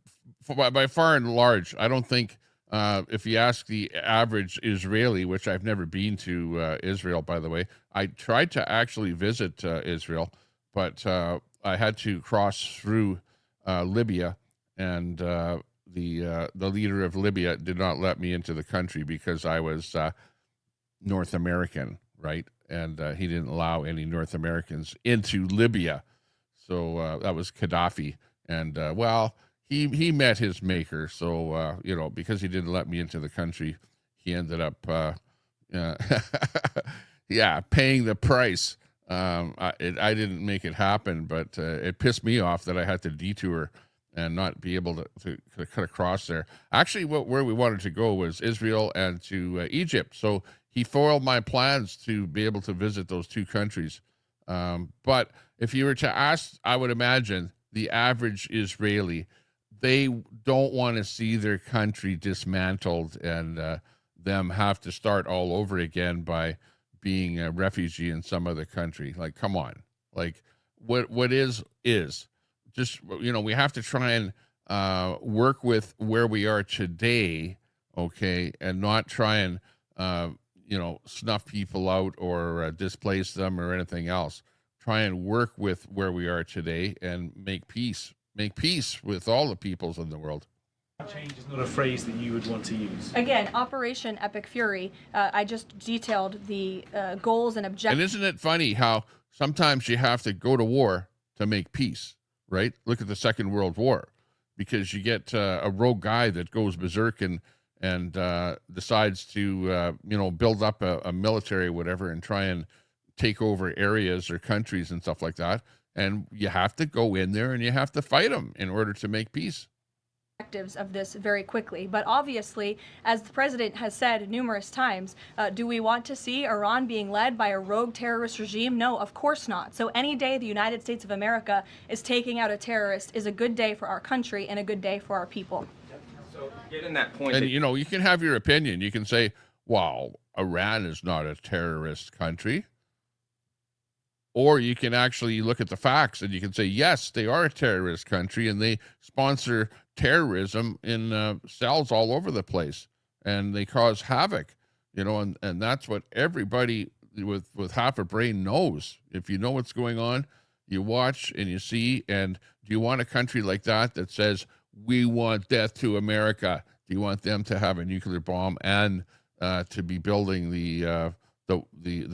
by far and large, I don't think if you ask the average Israeli, which I've never been to Israel, by the way, I tried to actually visit Israel, but I had to cross through Libya, and the leader of Libya did not let me into the country because I was North American, right? And he didn't allow any North Americans into Libya. So that was Gaddafi. And well, he met his maker. So, you know, because he didn't let me into the country, he ended up, yeah, paying the price. I didn't make it happen, but it pissed me off that I had to detour and not be able to cut across there. Actually, where we wanted to go was Israel and to Egypt. So he foiled my plans to be able to visit those two countries. But if you were to ask, I would imagine the average Israeli, they don't want to see their country dismantled and them have to start all over again by being a refugee in some other country. Like, come on. Like, what is. Just, you know, we have to try and work with where we are today, okay, and not try and, you know, snuff people out or displace them or anything else. Try and work with where we are today and make peace with all the peoples in the world. Change is not a phrase that you would want to use. Again, Operation Epic Fury, I just detailed the goals and objectives. And isn't it funny how sometimes you have to go to war to make peace, right? Look at the Second World War, because you get a rogue guy that goes berserk and decides to, you know, build up a military or whatever and try and take over areas or countries and stuff like that. And you have to go in there and you have to fight them in order to make peace. Of this very quickly. But obviously, as the president has said numerous times, do we want to see Iran being led by a rogue terrorist regime? No, of course not. So any day the United States of America is taking out a terrorist is a good day for our country and a good day for our people. So getting that point, And, you know, you can have your opinion. You can say, well, Iran is not a terrorist country. Or you can actually look at the facts and you can say, yes, they are a terrorist country and they sponsor terrorism in cells all over the place and they cause havoc, you know, and that's what everybody with half a brain knows. If you know what's going on, you watch and you see. And do you want a country like that that says, we want death to America? Do you want them to have a nuclear bomb and to be building the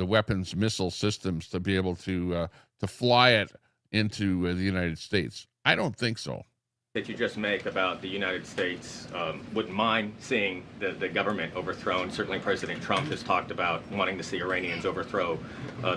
weapons missile systems to be able to fly it into the United States? I don't think so. that you just make about the United States wouldn't mind seeing the government overthrown. Certainly President Trump has talked about wanting to see Iranians overthrow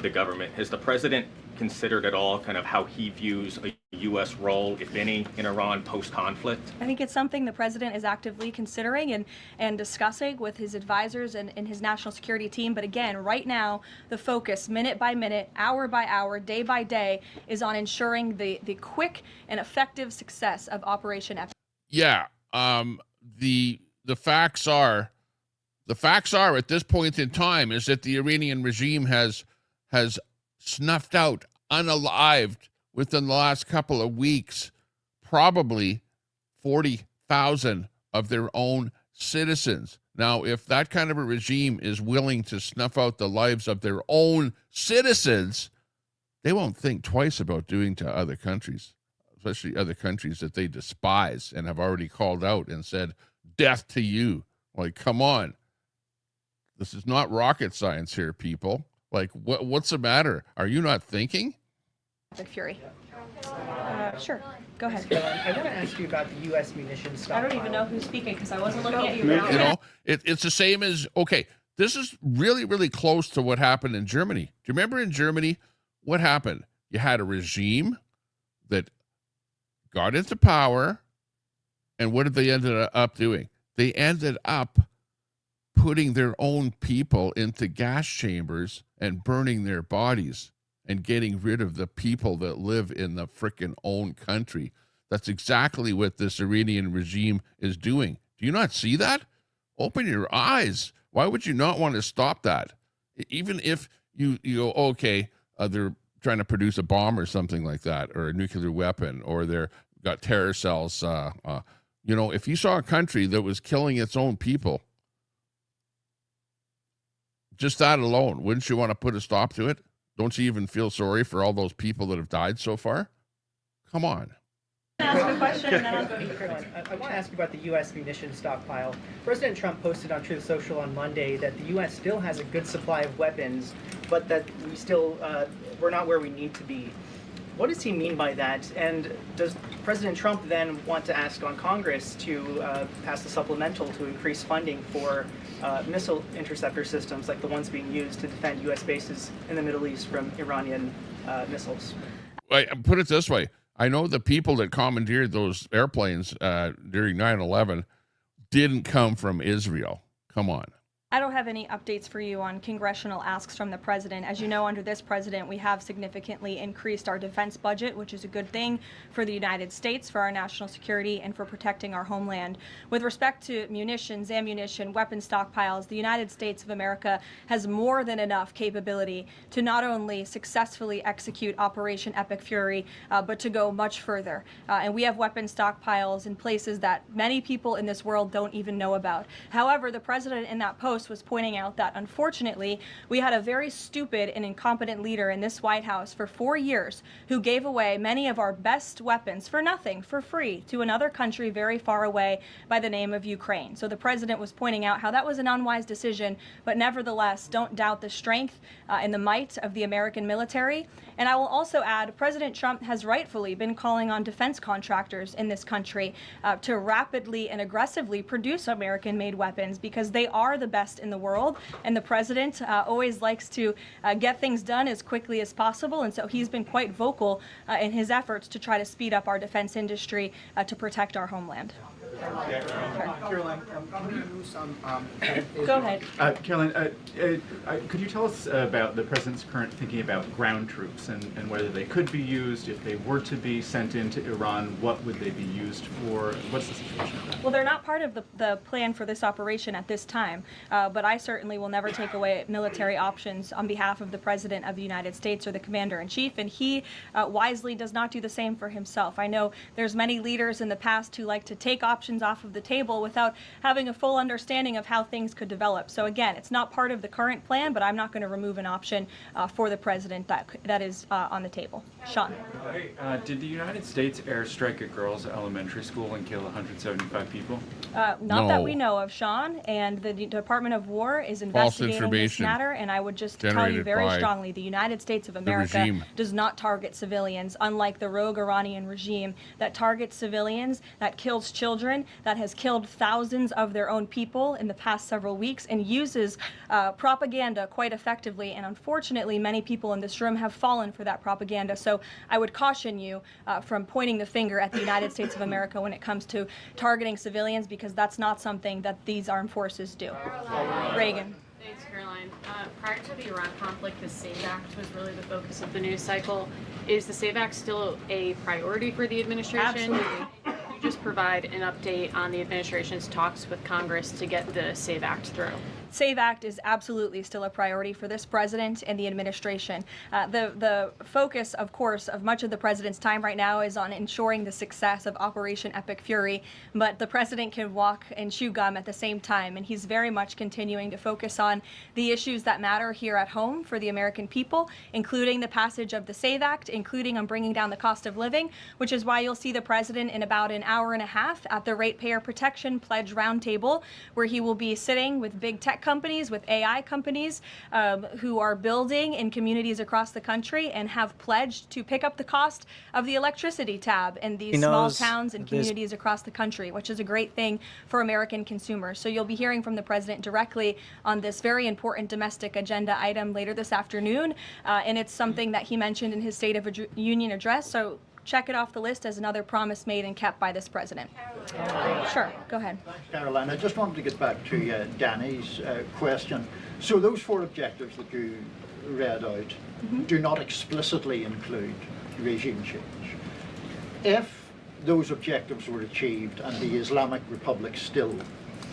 the government. Has the president considered at all kind of how he views a U.S. role, if any, in Iran post-conflict? I think it's something the president is actively considering and discussing with his advisors and his national security team. But again, right now, the focus, minute by minute, hour by hour, day by day, is on ensuring the quick and effective success of Operation Epic. Yeah. The facts are at this point in time is that the Iranian regime has snuffed out, unalived, within the last couple of weeks, probably 40,000 of their own citizens. Now, if that kind of a regime is willing to snuff out the lives of their own citizens, they won't think twice about doing to other countries, especially other countries that they despise and have already called out and said, death to you. Like, come on. This is not rocket science here, people. Like, what's the matter? Are you not thinking? Epic Fury. Sure, go ahead. I want to ask you about the U.S. munitions I stockpile. don't even know who's speaking because I wasn't looking at you. You know, it's the same as, okay, this is really, really close to what happened in Germany. Do you remember in Germany what happened? You had a regime that got into power, and what did they end up doing? They ended up putting their own people into gas chambers and burning their bodies and getting rid of the people that live in the frickin' own country. That's exactly what this Iranian regime is doing. Do you not see that? Open your eyes. Why would you not want to stop that? Even if you go, okay, they're trying to produce a bomb or something like that, or a nuclear weapon, or they're got terror cells. You know, if you saw a country that was killing its own people, just that alone, wouldn't you want to put a stop to it? Don't you even feel sorry for all those people that have died so far? Come on. Ask a question and then I'll go to you. I want to ask you about the U.S. munitions stockpile. President Trump posted on Truth Social on Monday that the U.S. still has a good supply of weapons, but that we're not where we need to be. What does he mean by that? And does President Trump then want to ask on Congress to pass a supplemental to increase funding for missile interceptor systems like the ones being used to defend U.S. bases in the Middle East from Iranian missiles? I put it this way. I know the people that commandeered those airplanes during 9/11 didn't come from Israel. Come on. I don't have any updates for you on congressional asks from the president. As you know, under this president, we have significantly increased our defense budget, which is a good thing for the United States, for our national security, and for protecting our homeland. With respect to munitions, ammunition, weapon stockpiles, the United States of America has more than enough capability to not only successfully execute Operation Epic Fury, but to go much further. And we have weapon stockpiles in places that many people in this world don't even know about. However, the president in that post was pointing out that unfortunately we had a very stupid and incompetent leader in this White House for 4 years who gave away many of our best weapons for nothing, for free, to another country very far away by the name of Ukraine. So the president was pointing out how that was an unwise decision, but nevertheless, don't doubt the strength and the might of the American military. And I will also add, President Trump has rightfully been calling on defense contractors in this country to rapidly and aggressively produce American-made weapons because they are the best in the world, and the president always likes to get things done as quickly as possible, and so he's been quite vocal in his efforts to try to speed up our defense industry to protect our homeland. Caroline, could you use some... Go ahead. Caroline, could you tell us about the president's current thinking about ground troops and whether they could be used, if they were to be sent into Iran, what would they be used for? What's the situation of that? Well, they're not part of the plan for this operation at this time, but I certainly will never take away military options on behalf of the President of the United States or the Commander-in-Chief, and he wisely does not do the same for himself. I know there's many leaders in the past who like to take options options off of the table without having a full understanding of how things could develop. So again, it's not part of the current plan, but I'm not going to remove an option for the president that is on the table. Sean. Did the United States airstrike a girls' elementary school and kill 175 people? Not that we know of, Sean, and the Department of War is investigating this matter, and I would just tell you very strongly, the United States of America does not target civilians, unlike the rogue Iranian regime that targets civilians, that kills children, that has killed thousands of their own people in the past several weeks, and uses propaganda quite effectively, and unfortunately many people in this room have fallen for that propaganda. So I would caution you from pointing the finger at the United States of America when it comes to targeting civilians, because that's not something that these armed forces do. Reagan. Thanks, Caroline. Prior to the Iran conflict, the SAVE Act was really the focus of the news cycle. Is the SAVE Act still a priority for the administration? Absolutely. Could you just provide an update on the administration's talks with Congress to get the SAVE Act through? SAVE Act is absolutely still a priority for this president and the administration. The focus, of course, of much of the president's time right now is on ensuring the success of Operation Epic Fury, but the president can walk and chew gum at the same time, and he's very much continuing to focus on the issues that matter here at home for the American people, including the passage of the SAVE Act, including on bringing down the cost of living, which is why you'll see the president in about an hour and a half at the Ratepayer Protection Pledge Roundtable, where he will be sitting with big tech companies, with AI companies who are building in communities across the country and have pledged to pick up the cost of the electricity tab in these small towns and communities across the country, which is a great thing for American consumers. So you'll be hearing from the president directly on this very important domestic agenda item later this afternoon, and it's something that he mentioned in his State of Union address. So check it off the list as another promise made and kept by this president. Sure, go ahead. Thanks, Caroline. I just wanted to get back to Danny's question. So those 4 objectives that you read out do not explicitly include regime change. If those objectives were achieved and the Islamic Republic still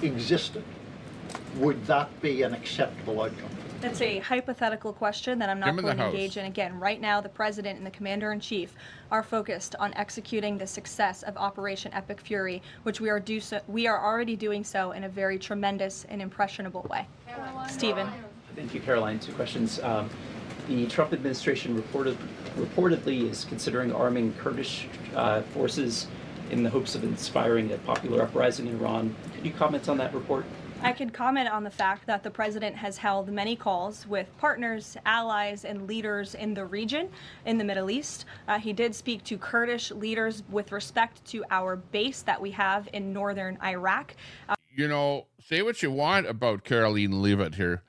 existed, would that be an acceptable outcome? That's a hypothetical question that I'm not going to engage in. Again, right now, the president and the commander-in-chief are focused on executing the success of Operation Epic Fury, which we are already doing so in a very tremendous and impressionable way. Stephen. Thank you, Caroline. 2 questions. The Trump administration reportedly is considering arming Kurdish forces in the hopes of inspiring a popular uprising in Iran. Could you comment on that report? I can comment on the fact that the president has held many calls with partners, allies, and leaders in the region, in the Middle East. He did speak to Kurdish leaders with respect to our base that we have in northern Iraq. You know, say what you want about Caroline Leavitt here,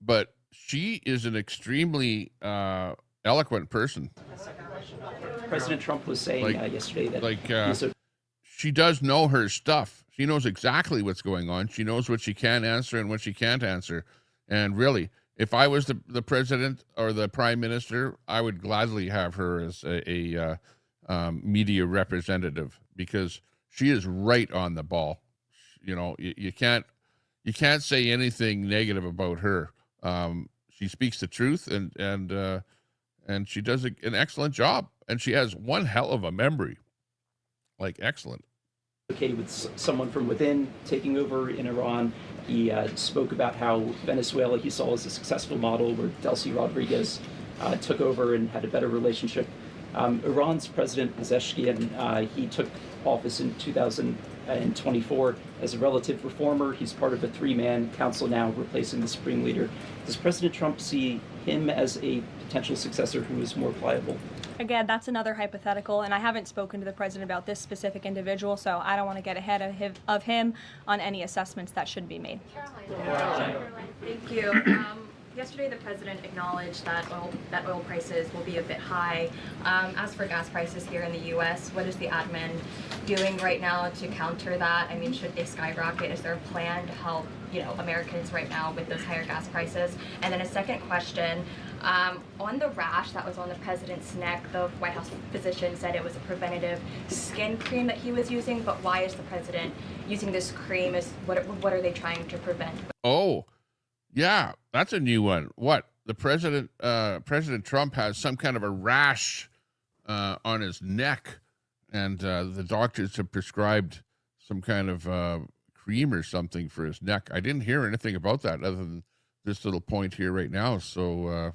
but she is an extremely eloquent person. President Trump was saying yesterday that she does know her stuff. She knows exactly what's going on. She knows what she can answer and what she can't answer. And really, if I was the president or the prime minister, I would gladly have her as a media representative, because she is right on the ball. You know, you can't say anything negative about her. She speaks the truth, and she does an excellent job. And she has one hell of a memory, like excellent. With someone from within taking over in Iran. He spoke about how Venezuela he saw as a successful model where Delcy Rodriguez took over and had a better relationship. Iran's President Pezeshkian, he took office in 2024 as a relative reformer. He's part of a 3-man council now replacing the supreme leader. Does President Trump see him as a potential successor who is more pliable? Again, that's another hypothetical, and I haven't spoken to the president about this specific individual, so I don't want to get ahead of him on any assessments that should be made. Thank you. Yesterday, the president acknowledged that oil prices will be a bit high. As for gas prices here in the U.S., what is the admin doing right now to counter that? I mean, should they skyrocket? Is there a plan to help, Americans right now with those higher gas prices? And then a second question. On the rash that was on the president's neck, the White House physician said it was a preventative skin cream that he was using, but why is the president using this cream? What are they trying to prevent? Oh, yeah, that's a new one. What? The President Trump has some kind of a rash on his neck, and the doctors have prescribed some kind of cream or something for his neck. I didn't hear anything about that other than this little point here right now. So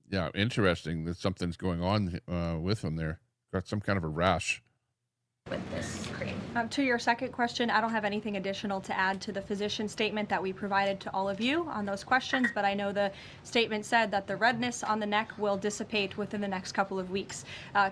yeah, interesting that something's going on with him there. Got some kind of a rash. With this cream. To your second question, I don't have anything additional to add to the physician statement that we provided to all of you on those questions, but I know the statement said that the redness on the neck will dissipate within the next couple of weeks.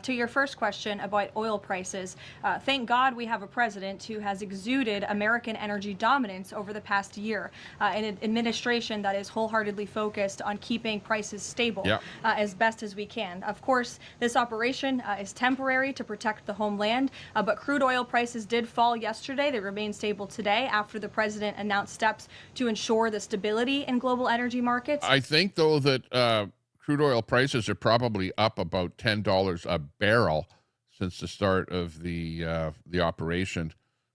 To your first question about oil prices, thank God we have a president who has exuded American energy dominance over the past year, an administration that is wholeheartedly focused on keeping prices stable as best as we can. Of course, this operation is temporary to protect the homeland, but crude oil prices did fall yesterday. They remain stable today after the president announced steps to ensure the stability in global energy markets. I think, though, that crude oil prices are probably up about $10 a barrel since the start of the operation.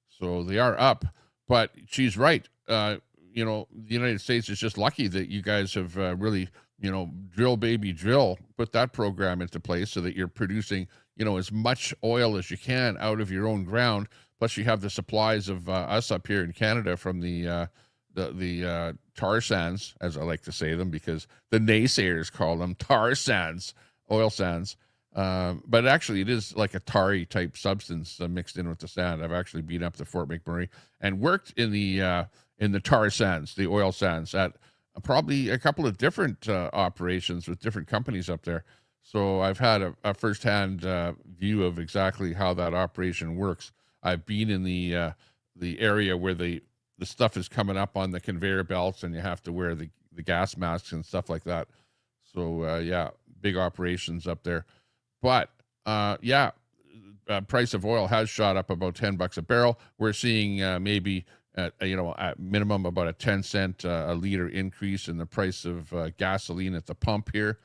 So they are up. But she's right. You know, the United States is just lucky that you guys have really, you know, drill, baby, drill, put that program into place so that you're producing, you know, as much oil as you can out of your own ground. Plus, you have the supplies of us up here in Canada from the tar sands, as I like to say them, because the naysayers call them tar sands, oil sands. But actually, it is like a tarry type substance mixed in with the sand. I've actually been up to Fort McMurray and worked in the tar sands, the oil sands, at probably a couple of different operations with different companies up there. So I've had a firsthand view of exactly how that operation works. I've been in the area where the stuff is coming up on the conveyor belts, and you have to wear the gas masks and stuff like that. So yeah, big operations up there. But yeah, price of oil has shot up about $10 a barrel. We're seeing maybe you know, at minimum about a 10-cent a liter increase in the price of gasoline at the pump here.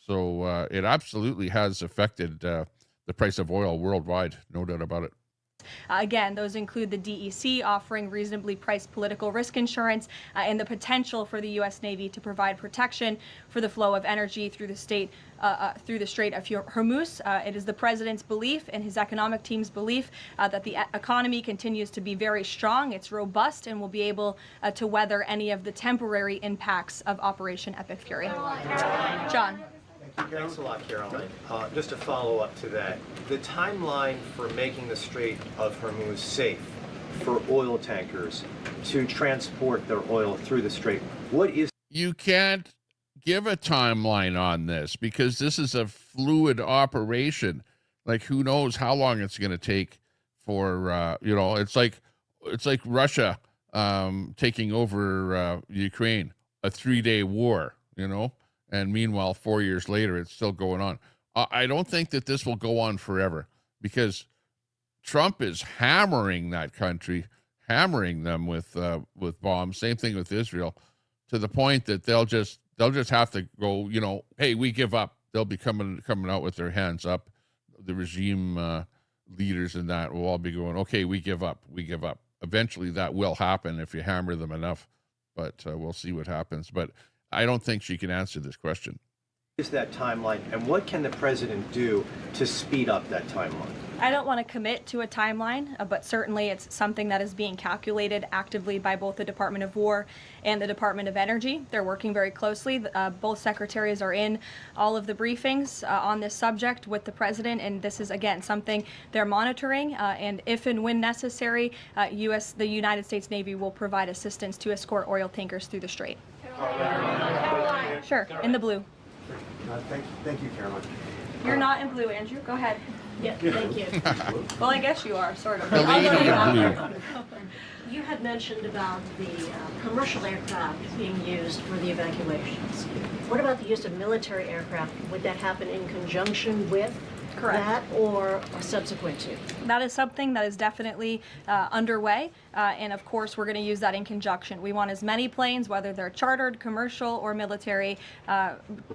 So it absolutely has affected the price of oil worldwide, no doubt about it. Again, those include the DEC offering reasonably priced political risk insurance and the potential for the U.S. Navy to provide protection for the flow of energy through the Strait of Hormuz. It is the president's belief and his economic team's belief that the economy continues to be very strong, it's robust, and will be able to weather any of the temporary impacts of Operation Epic Fury. John. Thanks a lot, Caroline. Just to follow up to that, the timeline for making the Strait of Hormuz safe for oil tankers to transport their oil through the strait, what is... You can't give a timeline on this because this is a fluid operation. Like, who knows how long it's going to take for, you know, it's like Russia taking over Ukraine, a 3-day war, you know? And meanwhile, 4 years later, it's still going on. I don't think that this will go on forever because Trump is hammering that country, hammering them with bombs. Same thing with Israel, to the point that they'll just have to go, you know, hey, we give up. They'll be coming out with their hands up. The regime leaders in that will all be going, okay, we give up. We give up. Eventually, that will happen if you hammer them enough. But we'll see what happens. But I don't think she can answer this question. Is that timeline, and what can the president do to speed up that timeline? I don't want to commit to a timeline, but certainly it's something that is being calculated actively by both the Department of War and the Department of Energy. They're working very closely. Both secretaries are in all of the briefings on this subject with the president, and this is, again, something they're monitoring. And if and when necessary, the United States Navy will provide assistance to escort oil tankers through the strait. Caroline. Sure, in the blue. Thank you, Caroline. You're not in blue, Andrew. Go ahead. Yeah, thank you. Well, I guess you are, sort of. The lady in blue. You had mentioned about the commercial aircraft being used for the evacuations. What about the use of military aircraft? Would that happen in conjunction with that or subsequent to? That is something that is definitely underway, and of course we're going to use that in conjunction. We want as many planes, whether they're chartered, commercial, or military,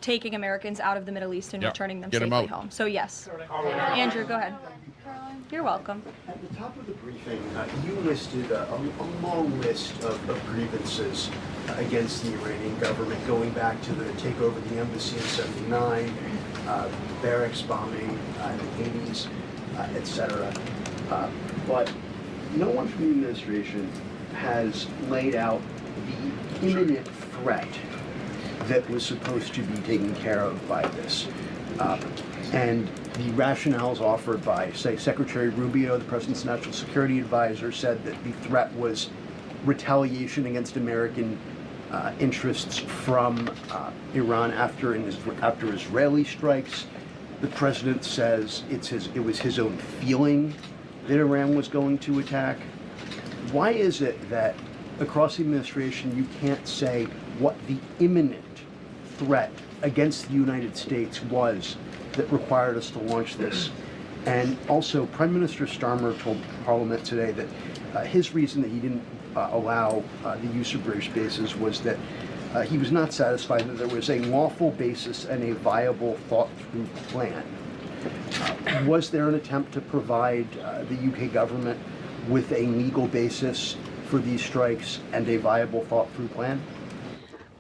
taking Americans out of the Middle East and returning them safely home. So yes. Andrew, go ahead. You're welcome. At the top of the briefing, you listed a long list of grievances against the Iranian government, going back to the takeover of the embassy in '79, barracks bombing in the '80s, etc. But no one from the administration has laid out the imminent threat that was supposed to be taken care of by this. And the rationales offered by, say, Secretary Rubio, the president's national security advisor, said that the threat was retaliation against American interests from Iran after Israeli strikes. The president says it was his own feeling that Iran was going to attack. Why is it that across the administration you can't say what the imminent threat against the United States was that required us to launch this? And also, Prime Minister Starmer told Parliament today that his reason that he didn't allow the use of British bases was that he was not satisfied that there was a lawful basis and a viable, thought-through plan. Was there an attempt to provide the UK government with a legal basis for these strikes and a viable, thought-through plan?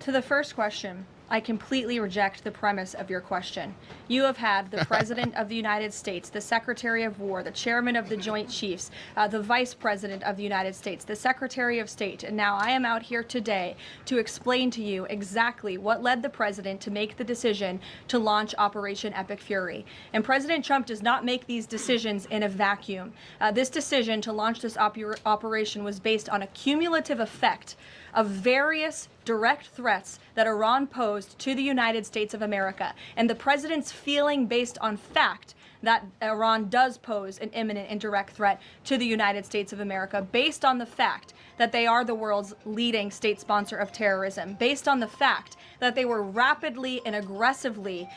To the first question, I completely reject the premise of your question. You have had the President of the United States, the Secretary of War, the Chairman of the Joint Chiefs, the Vice President of the United States, the Secretary of State, and now I am out here today to explain to you exactly what led the President to make the decision to launch Operation Epic Fury. And President Trump does not make these decisions in a vacuum. This decision to launch this operation was based on a cumulative effect of various direct threats that Iran posed to the United States of America, and the president's feeling based on fact that Iran does pose an imminent and direct threat to the United States of America, based on the fact that they are the world's leading state sponsor of terrorism, based on the fact that they were rapidly and aggressively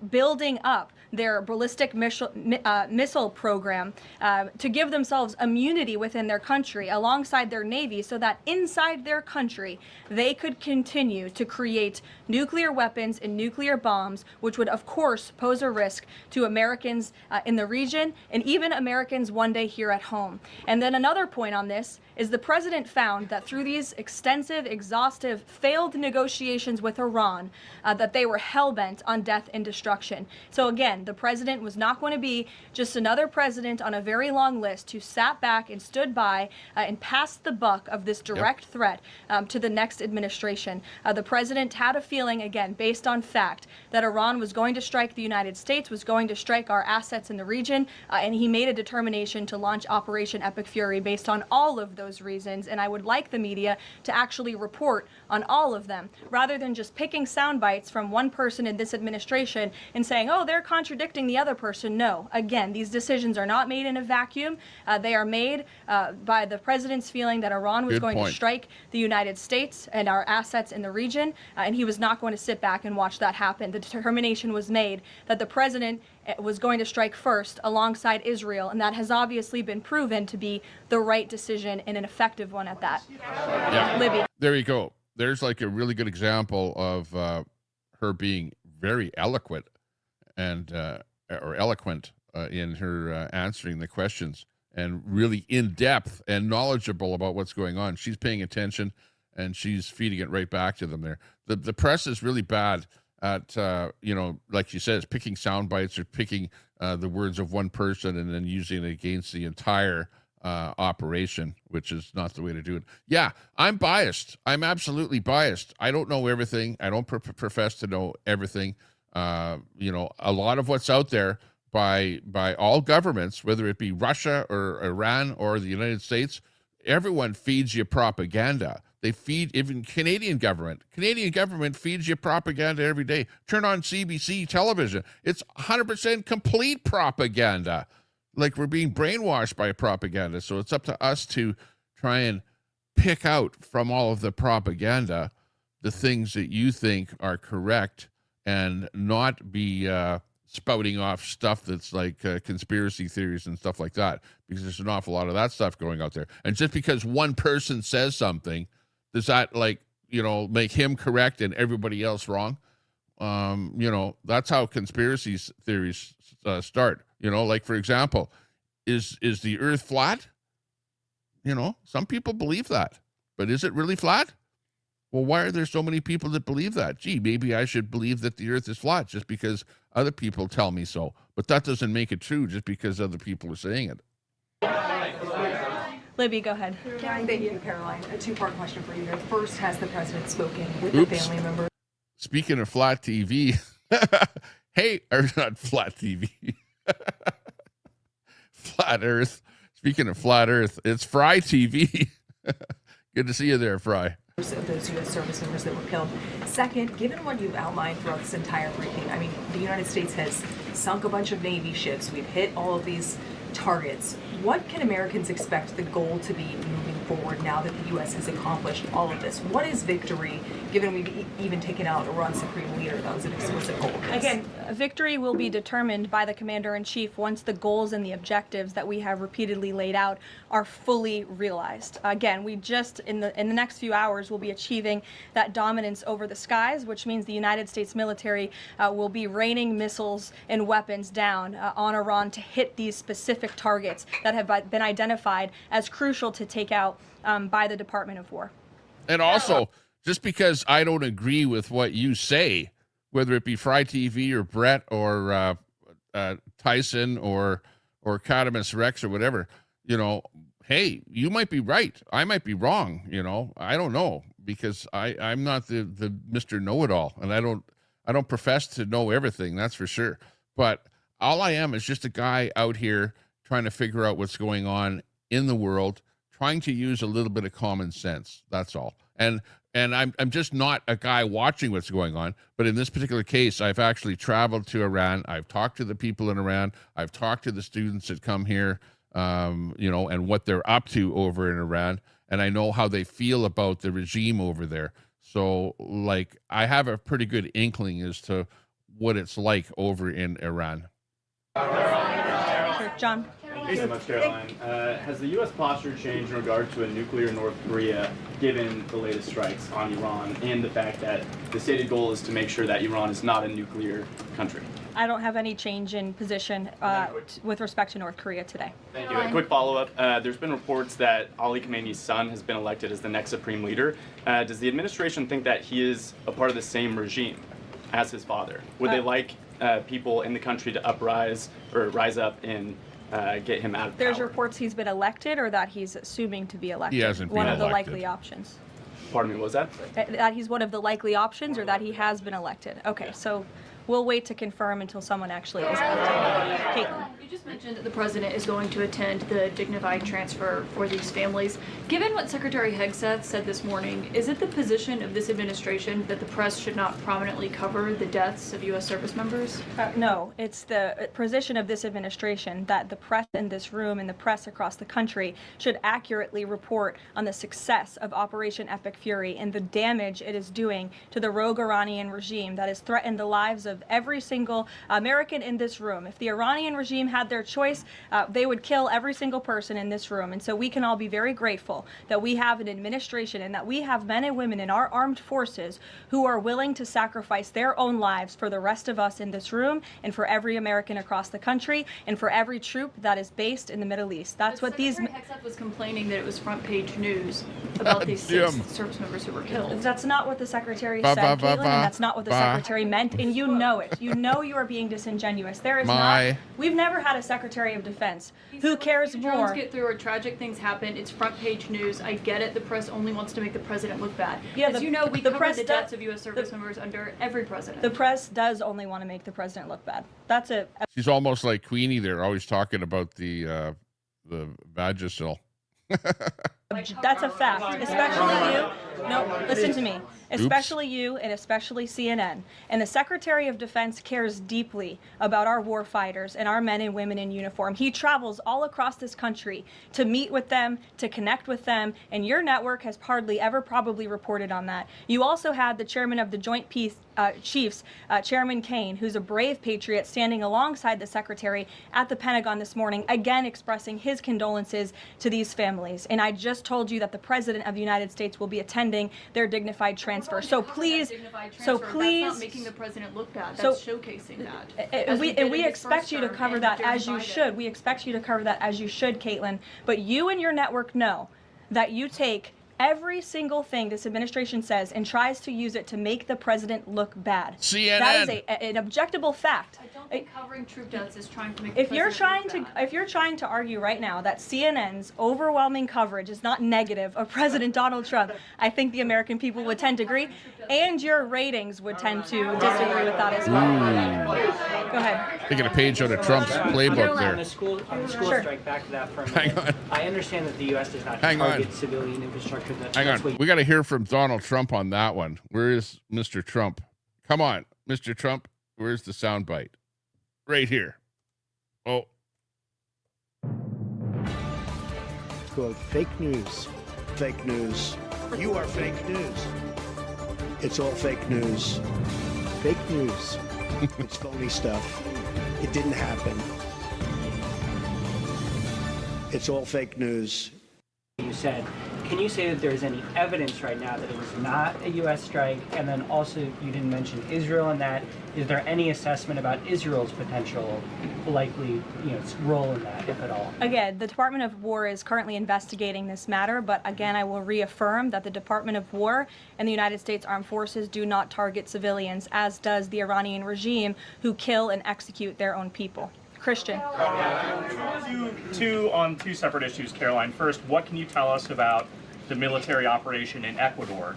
building up their ballistic missile program to give themselves immunity within their country alongside their navy, so that inside their country they could continue to create nuclear weapons and nuclear bombs, which would of course pose a risk to Americans in the region and even Americans one day here at home. And then another point on this is the president found that through these extensive, exhaustive, failed negotiations with Iran, that they were hell-bent on death and destruction. So again, the president was not going to be just another president on a very long list who sat back and stood by and passed the buck of this direct threat to the next administration. The president had a feeling, again, based on fact, that Iran was going to strike the United States, was going to strike our assets in the region, and he made a determination to launch Operation Epic Fury based on all of those reasons. And I would like the media to actually report on all of them, rather than just picking sound bites from one person in this administration and saying, oh, they're contradicting the other person. No, again, these decisions are not made in a vacuum. They are made by the president's feeling that Iran was going to strike the United States and our assets in the region, and he was not going to sit back and watch that happen. The determination was made that the president was going to strike first alongside Israel, and that has obviously been proven to be the right decision and an effective one at that. Yeah. Libby. There you go. There's like a really good example of her being very eloquent and or eloquent in her answering the questions, and really in depth and knowledgeable about what's going on. She's paying attention and she's feeding it right back to them there. The press is really bad at, you know, like she says, picking sound bites or picking the words of one person and then using it against the entire operation, which is not the way to do it. Yeah, I'm biased. I'm absolutely biased. I don't know everything. I don't profess to know everything. You know, a lot of what's out there by all governments, whether it be Russia or Iran or the United States, everyone feeds you propaganda. They feed even Canadian government. Canadian government feeds you propaganda every day. Turn on CBC television. It's 100% complete propaganda. Like we're being brainwashed by propaganda. So it's up to us to try and pick out from all of the propaganda the things that you think are correct and not be spouting off stuff that's like conspiracy theories and stuff like that, because there's an awful lot of that stuff going out there. And just because one person says something, does that, like, you know, make him correct and everybody else wrong? You know, that's how conspiracy theories start. You know, like, for example, is the earth flat? You know, some people believe that, but is it really flat? Well, why are there so many people that believe that? Gee, maybe I should believe that the earth is flat just because other people tell me so. But that doesn't make it true just because other people are saying it. Libby, go ahead. Thank you, Caroline. A two-part question for you here. First, has the president spoken with the family members? Speaking of flat TV, hey, or not flat TV, flat Earth. Speaking of flat Earth, it's Fry TV. Good to see you there, Fry. Of those U.S. service members that were killed. Second, given what you've outlined throughout this entire briefing, I mean, the United States has sunk a bunch of Navy ships. We've hit all of these targets. What can Americans expect the goal to be moving forward now that the U.S. has accomplished all of this? What is victory, given we've even taken out Iran's supreme leader? That was an explicit goal. Again, victory will be determined by the commander-in-chief once the goals and the objectives that we have repeatedly laid out are fully realized. Again, we just, in the next few hours, will be achieving that dominance over the skies, which means the United States military will be raining missiles and weapons down on Iran to hit these specific targets that have been identified as crucial to take out by the Department of War. And also, just because I don't agree with what you say, whether it be Fry TV or Brett or Tyson or Cadamus Rex or whatever, you know, hey, you might be right. I might be wrong. You know, I don't know, because I'm not the Mr. Know-it-all, and I don't profess to know everything. That's for sure. But all I am is just a guy out here trying to figure out what's going on in the world, trying to use a little bit of common sense. That's all. And I'm just not a guy watching what's going on. But in this particular case, I've actually traveled to Iran. I've talked to the people in Iran. I've talked to the students that come here, you know, and what they're up to over in Iran. And I know how they feel about the regime over there. So, like, I have a pretty good inkling as to what it's like over in Iran. John. Thank you so much, Caroline. Has the U.S. posture changed in regard to a nuclear North Korea, given the latest strikes on Iran and the fact that the stated goal is to make sure that Iran is not a nuclear country? I don't have any change in position with respect to North Korea today. Thank you. A quick follow-up. There's been reports that Ali Khamenei's son has been elected as the next supreme leader. Does the administration think that he is a part of the same regime as his father? Would they like people in the country to rise up and get him out of power? There's reports he's been elected, or that he's assuming to be elected. He hasn't been one of the elected. likely options. Pardon me, what was that? That he's one of the likely options, or that he has been elected. Okay, so we'll wait to confirm until someone actually is elected. Caitlin. You just mentioned that the president is going to attend the dignified transfer for these families. Given what Secretary Hegseth said this morning, is it the position of this administration that the press should not prominently cover the deaths of U.S. service members? No, it's the position of this administration that the press in this room and the press across the country should accurately report on the success of Operation Epic Fury and the damage it is doing to the rogue Iranian regime that has threatened the lives of every single American in this room. If the Iranian regime had their choice, they would kill every single person in this room. And so we can all be very grateful that we have an administration and that we have men and women in our armed forces who are willing to sacrifice their own lives for the rest of us in this room, and for every American across the country, and for every troop that is based in the Middle East. That's what these... Secretary Hegseth was complaining that it was front page news about these 6 service members who were killed. That's not what the Secretary said, Caitlin, and that's not what the Secretary meant, and you know it. You know you are being disingenuous. There is not... We've never had a Secretary of Defense who cares more... Drones get through, or tragic things happen, it's front page news. I get it, the press only wants to make the president look bad. Yeah, As you know, we cover the deaths of U.S. service the, members under every president. The press does only want to make the president look bad. That's it. She's almost like Queenie there, always talking about the Vagisil. That's a fact, especially you. No, listen to me. Especially you, and especially CNN. And the Secretary of Defense cares deeply about our war fighters and our men and women in uniform. He travels all across this country to meet with them, to connect with them, and your network has hardly ever probably reported on that. You also had the chairman of the Joint Chiefs, Chairman Kane, who's a brave patriot, standing alongside the Secretary at the Pentagon this morning, again expressing his condolences to these families. And I just told you that the President of the United States will be attending their dignified transfer. So please, that's not making the president look bad. That's showcasing that. And we expect you to cover that as you should. We expect you to cover that as you should, Caitlin. But you and your network know that you take every single thing this administration says and tries to use it to make the president look bad. CNN. That is an objectable fact. I don't think covering troop deaths is trying to make If the you're president trying look to bad. if you're trying to argue right now that CNN's overwhelming coverage is not negative of President Donald Trump, I think the American people would tend to agree, and your ratings would tend to disagree with that as well. Go ahead. Taking a page out of Trump's playbook On there. the school Sure. strike, back to that for a Hang minute. on. I understand that the U.S. does not Hang on. target civilian infrastructure. Hang That's on. what We got to hear from Donald Trump on that one. Where is Mr. Trump? Come on, Mr. Trump. Where's the soundbite? Right here. Oh, Quote, fake news. Fake news. You are fake news. It's all fake news. Fake news. It's phony stuff. It didn't happen. It's all fake news. you said. Can you say that there's any evidence right now that it was not a U.S. strike? And then also, you didn't mention Israel in that. Is there any assessment about Israel's potential likely, role in that, if at all? Again, the Department of War is currently investigating this matter, but again, I will reaffirm that the Department of War and the United States Armed Forces do not target civilians, as does the Iranian regime, who kill and execute their own people. Christian. On two separate issues, Caroline. First, what can you tell us about the military operation in Ecuador?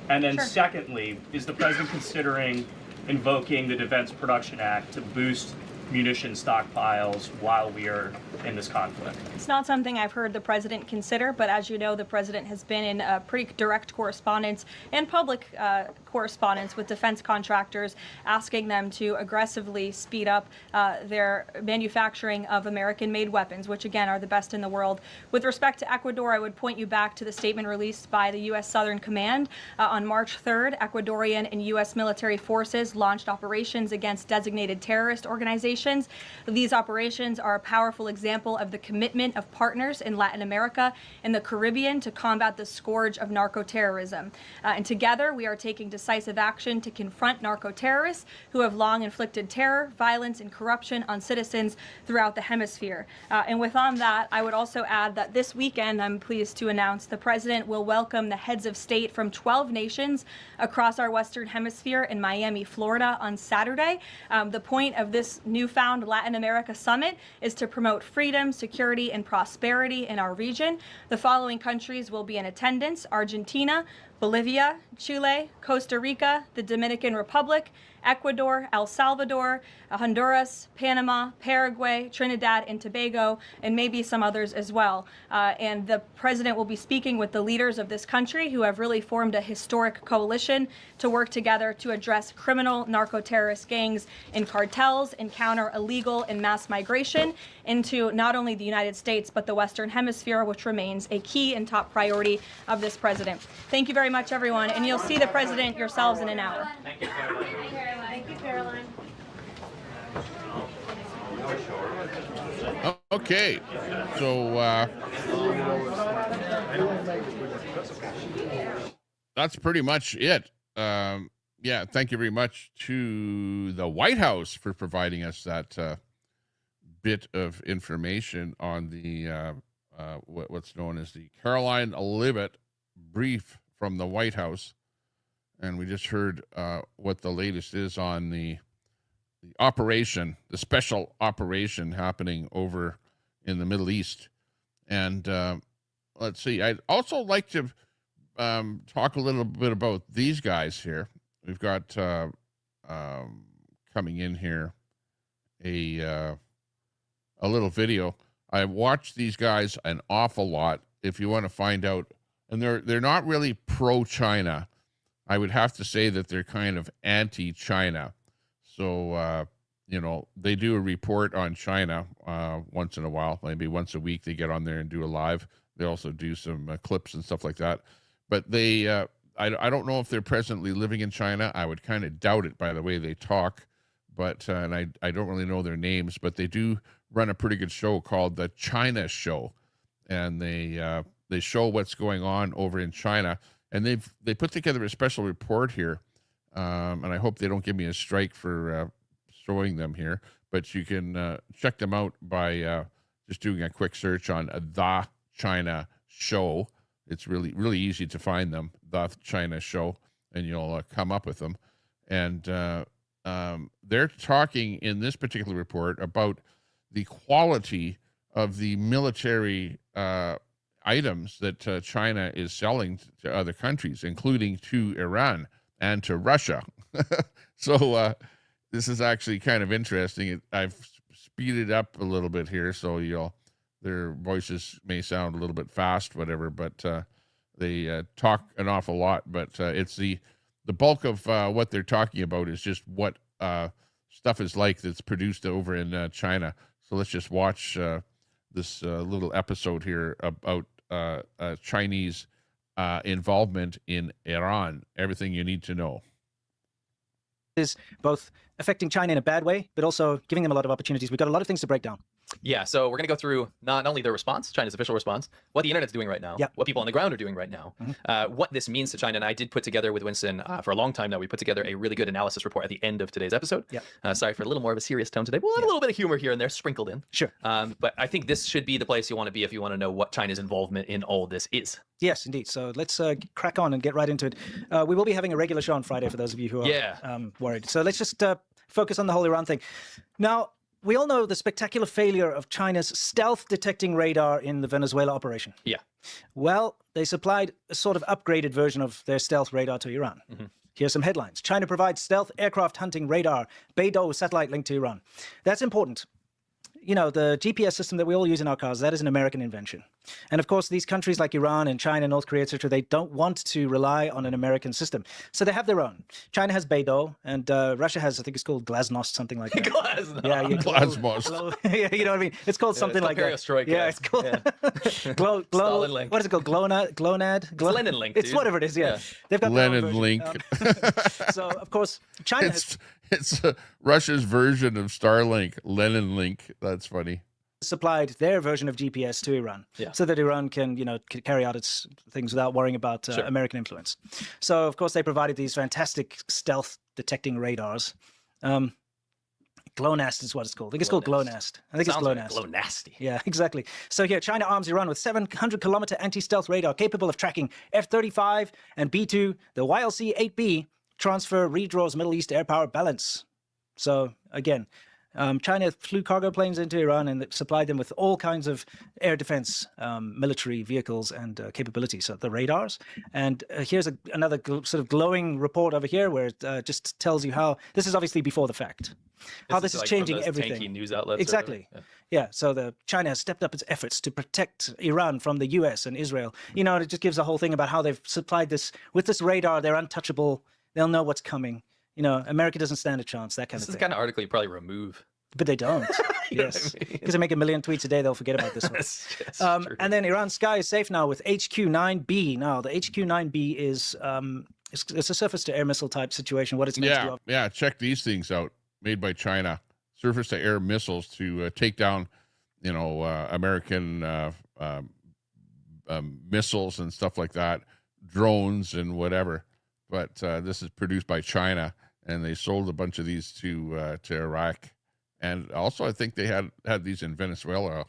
And then secondly, is the president considering invoking the Defense Production Act to boost munition stockpiles while we are in this conflict? It's not something I've heard the president consider, but as you know, the president has been in pretty direct correspondence and public correspondence with defense contractors, asking them to aggressively speed up their manufacturing of American-made weapons, which again are the best in the world. With respect to Ecuador, I would point you back to the statement released by the U.S. Southern Command. On March 3rd, Ecuadorian and U.S. military forces launched operations against designated terrorist organizations. These operations are a powerful example of the commitment of partners in Latin America and the Caribbean to combat the scourge of narco-terrorism. And together, we are taking decisive action to confront narco-terrorists who have long inflicted terror, violence, and corruption on citizens throughout the hemisphere. And with on that, I would also add that this weekend, I'm pleased to announce, the president will welcome the heads of state from 12 nations across our Western Hemisphere in Miami, Florida on Saturday. The point of this newfound Latin America summit is to promote freedom, security, and prosperity in our region. The following countries will be in attendance: Argentina, Bolivia, Chile, Costa Rica, the Dominican Republic, Ecuador, El Salvador, Honduras, Panama, Paraguay, Trinidad and Tobago, and maybe some others as well. And the president will be speaking with the leaders of this country, who have really formed a historic coalition to work together to address criminal narco-terrorist gangs and cartels and counter illegal and mass migration into not only the United States, but the Western Hemisphere, which remains a key and top priority of this president. Thank you very much, everyone, and you'll see the president yourselves in an hour. Thank you, Caroline. Thank you, Caroline. Okay, so that's pretty much it. Yeah, thank you very much to the White House for providing us that bit of information on the what's known as the Caroline Leavitt brief from the White House. And we just heard what the latest is on the operation, the special operation happening over in the Middle East. And let's see, I'd also like to talk a little bit about these guys here. We've got coming in here a little video. I watched these guys an awful lot. If you want to find out, and they're not really pro-China. I would have to say that they're kind of anti-China. So, they do a report on China once in a while, maybe once a week. They get on there and do a live. They also do some clips and stuff like that. But they, I don't know if they're presently living in China. I would kind of doubt it by the way they talk. But and I don't really know their names, but they do run a pretty good show called the China Show, and they show what's going on over in China. And they put together a special report here, and I hope they don't give me a strike for showing them here. But you can check them out by just doing a quick search on The China Show. It's really easy to find them, the China Show, and you'll come up with them. And they're talking in this particular report about the quality of the military items that China is selling to other countries, including to Iran and to Russia. So this is actually kind of interesting. I've speeded up a little bit here, so their voices may sound a little bit fast, whatever, but they talk an awful lot. But it's the bulk of what they're talking about is just what stuff is like that's produced over in China. So let's just watch this little episode here about Chinese involvement in Iran. Everything you need to know. Is both affecting China in a bad way, but also giving them a lot of opportunities. We've got a lot of things to break down. Yeah, so we're going to go through not only their response, China's official response, what the internet's doing right now, what people on the ground are doing right now, what this means to China. And I did put together with Winston for a long time now, we put together a really good analysis report at the end of today's episode. Sorry for a little more of a serious tone today. We'll have a little bit of humor here and there sprinkled in. Sure. But I think this should be the place you want to be if you want to know what China's involvement in all this is. Yes, indeed. So let's crack on and get right into it. We will be having a regular show on Friday for those of you who are worried. So let's just focus on the whole Iran thing. Now, we all know the spectacular failure of China's stealth detecting radar in the Venezuela operation. Yeah. Well, they supplied a sort of upgraded version of their stealth radar to Iran. Here's some headlines. China provides stealth aircraft hunting radar, Beidou satellite link to Iran. That's important. You know, the GPS system that we all use in our cars, that is an American invention. And of course, these countries like Iran and China, North Korea, etc., they don't want to rely on an American system. So they have their own. China has Beidou, and Russia has, I think it's called Glasnost, something like that. Glasnost. Yeah, Glasnost. Yeah, you know what I mean? It's called something like that. Perestroika. Yeah, it's called Stalin link. What is it called? Glonad? Lenin link, It's dude. whatever it is, yeah. They've got Lenin link. So, of course, China It's Russia's version of Starlink, Lenin link. That's funny. Supplied their version of GPS to Iran, so that Iran can, carry out its things without worrying about American influence. So, of course, they provided these fantastic stealth detecting radars. GLONAST is what it's called. I think it's called GLONAST. I think it's GLONAST. GLONAST. Yeah, exactly. So here, China arms Iran with 700-kilometer anti-stealth radar capable of tracking F-35 and B-2. The YLC-8B transfer redraws Middleeast air power balance. So, again, China flew cargo planes into Iran and supplied them with all kinds of air defense military vehicles and capabilities, so the radars. And here's another sort of glowing report over here where it just tells you how, this is obviously before the fact, how this is like changing from those everything. tanky news outlets. Exactly. Yeah, so China has stepped up its efforts to protect Iran from the US and Israel. You know, it just gives a whole thing about how they've supplied this, with this radar, they're untouchable, they'll know what's coming. You know, America doesn't stand a chance, that kind of This thing. is the kind of article you probably remove. But they don't. Yes. Because they make a million tweets a day, they'll forget about this one. And then Iran's sky is safe now with HQ-9B. Now, the HQ-9B is it's a surface-to-air missile type situation. What it's meant to do. Yeah, check these things out. Made by China. Surface-to-air missiles to take down, American missiles and stuff like that, drones and whatever. But this is produced by China, and they sold a bunch of these to Iraq, and also I think they had these in Venezuela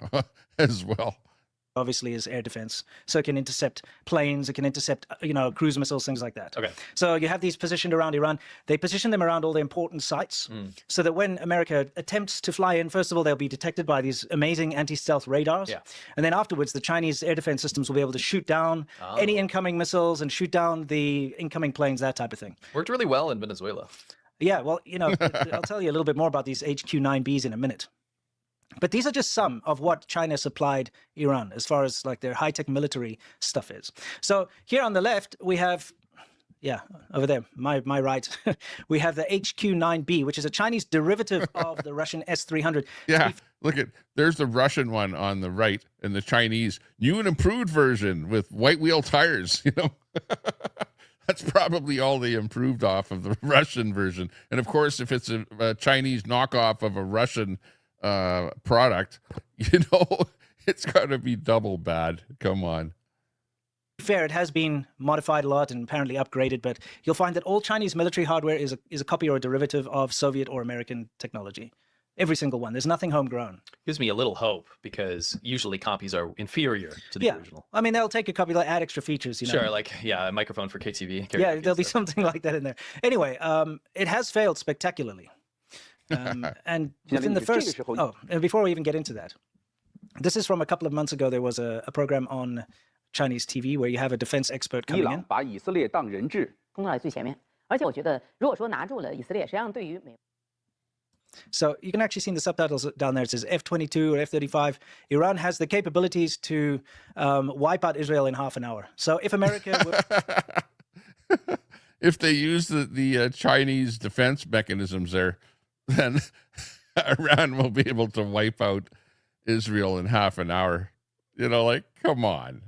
as well. Obviously, is air defense, so it can intercept planes, it can intercept cruise missiles, things like that. Okay. So you have these positioned around Iran. They position them around all the important sites, so that when America attempts to fly in, first of all, they'll be detected by these amazing anti-stealth radars, and then afterwards, the Chinese air defense systems will be able to shoot down any incoming missiles and shoot down the incoming planes, that type of thing. Worked really well in Venezuela. Yeah, well, I'll tell you a little bit more about these HQ-9Bs in a minute. But these are just some of what China supplied Iran as far as like their high-tech military stuff is. So here on the left, we have, over there, my right, we have the HQ-9B, which is a Chinese derivative of the Russian S-300. Yeah, look there's the Russian one on the right and the Chinese new and improved version with white wheel tires, That's probably all they improved off of the Russian version. And of course, if it's a Chinese knockoff of a Russian product, it's got to be double bad. Come on. Fair, it has been modified a lot and apparently upgraded, but you'll find that all Chinese military hardware is a copy or a derivative of Soviet or American technology. Every single one. There's nothing homegrown. Gives me a little hope because usually copies are inferior to the original. I mean, they'll take a copy, like add extra features, you know. Sure, like a microphone for KTV. Yeah, there'll be something like that in there. Anyway, it has failed spectacularly. And within the first, and before we even get into that, this is from a couple of months ago. There was a program on Chinese TV where you have a defense expert coming in. 把以色列当人质，冲到了最前面。而且我觉得，如果说拿住了以色列，实际上对于美。 So you can actually see in the subtitles down there, it says F-22 or F-35. Iran has the capabilities to wipe out Israel in half an hour. So if America would... If they use the Chinese defense mechanisms there, then Iran will be able to wipe out Israel in half an hour. You know, like, come on.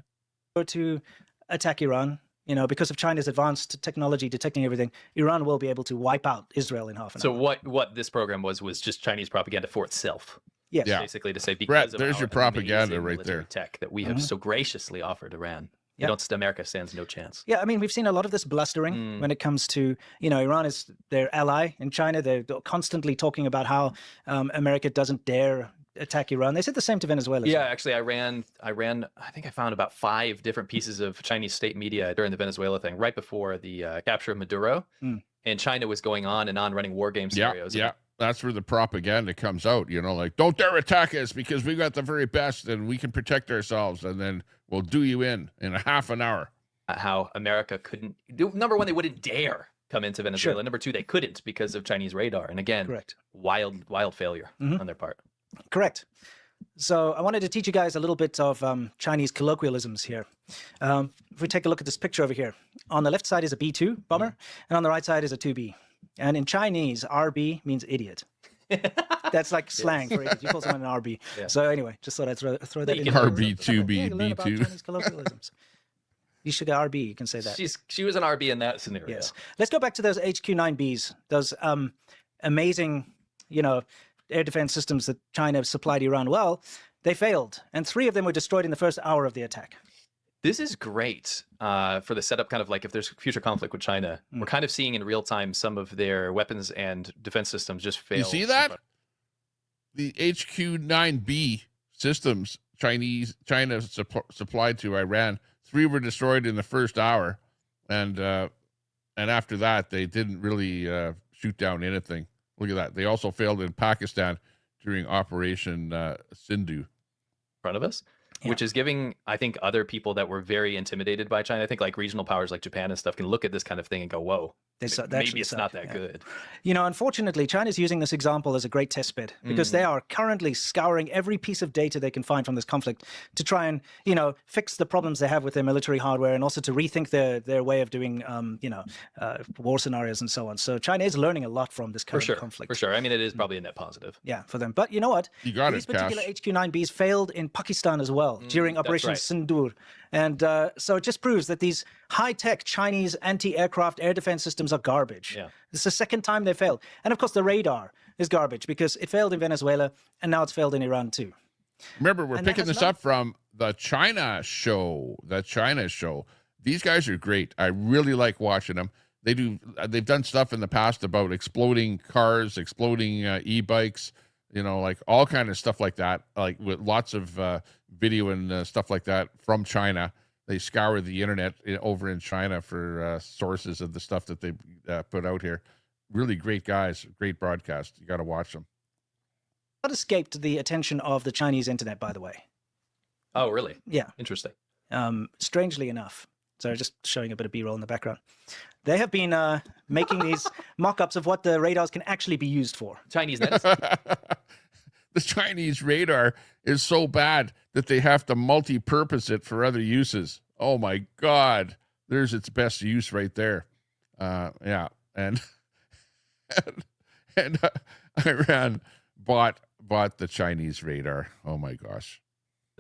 To attack Iran, you know, because of China's advanced technology detecting everything, Iran will be able to wipe out Israel in half an hour. So what this program was just Chinese propaganda for itself. Yes. Yeah. Basically to say because Brett, of there's our your propaganda amazing right military there. tech that we have so graciously offered Iran. Yeah. America stands no chance. Yeah, I mean, we've seen a lot of this blustering when it comes to, you know, Iran is their ally in China. They're constantly talking about how America doesn't dare attack Iran. They said the same to Venezuela. Yeah, actually, I ran. I think I found about 5 different pieces of Chinese state media during the Venezuela thing, right before the capture of Maduro, and China was going on and on running war game scenarios. Yeah, that's where the propaganda comes out. You know, like, don't dare attack us because we got the very best and we can protect ourselves, and then we'll do you in a half an hour. How America couldn't. Number one, they wouldn't dare come into Venezuela. Sure. Number 2, they couldn't because of Chinese radar. And again, correct. Wild failure on their part. Correct. So I wanted to teach you guys a little bit of Chinese colloquialisms here. If we take a look at this picture over here, on the left side is a B-2 bomber, and on the right side is a 2B. And in Chinese, RB means idiot. That's like slang for idiot. You call someone an RB. Yeah. So anyway, just thought I'd throw that in. RB, 2B, yeah, B2. Chinese colloquialisms. You should go RB. You can say that. She was an RB in that scenario. Yes. Let's go back to those HQ-9Bs. Those amazing, you know, air defense systems that China supplied Iran. Well, they failed, and 3 of them were destroyed in the first hour of the attack. This is great for the setup, kind of like if there's future conflict with China, we're kind of seeing in real time some of their weapons and defense systems just fail. You see that? The HQ-9B systems China supplied to Iran, 3 were destroyed in the first hour, and after that they didn't really shoot down anything. Look at that. They also failed in Pakistan during Operation Sindhu. In front of us, which is giving, I think, other people that were very intimidated by China, I think like regional powers like Japan and stuff, can look at this kind of thing and go, whoa, maybe it's not that good. You know, unfortunately, China's using this example as a great test bed because they are currently scouring every piece of data they can find from this conflict to try and, you know, fix the problems they have with their military hardware and also to rethink their way of doing, you know, war scenarios and so on. So China is learning a lot from this current conflict. For sure. I mean, it is probably a net positive. Yeah, for them. But you know what? These particular HQ-9Bs failed in Pakistan as well during Operation Sindoor. And so it just proves that these high-tech Chinese anti-aircraft air defense systems are garbage. Yeah. This is the second time they failed. And of course, the radar is garbage because it failed in Venezuela and now it's failed in Iran too. Remember, we're picking this up from the China show. These guys are great. I really like watching them. They've done stuff in the past about exploding cars, exploding e-bikes, you know, like all kind of stuff like that, like with lots of video and stuff like that from China. They scour the internet over in China for sources of the stuff that they put out here. Really great guys, great broadcast. You got to watch them. What escaped the attention of the Chinese internet, by the way? Oh, really? Yeah. Interesting. Strangely enough. So just showing a bit of B-roll in the background. They have been making these mock-ups of what the radars can actually be used for. Chinese medicine. The Chinese radar is so bad that they have to multi-purpose it for other uses. Oh my God. There's its best use right there. Yeah. And Iran bought the Chinese radar. Oh my gosh.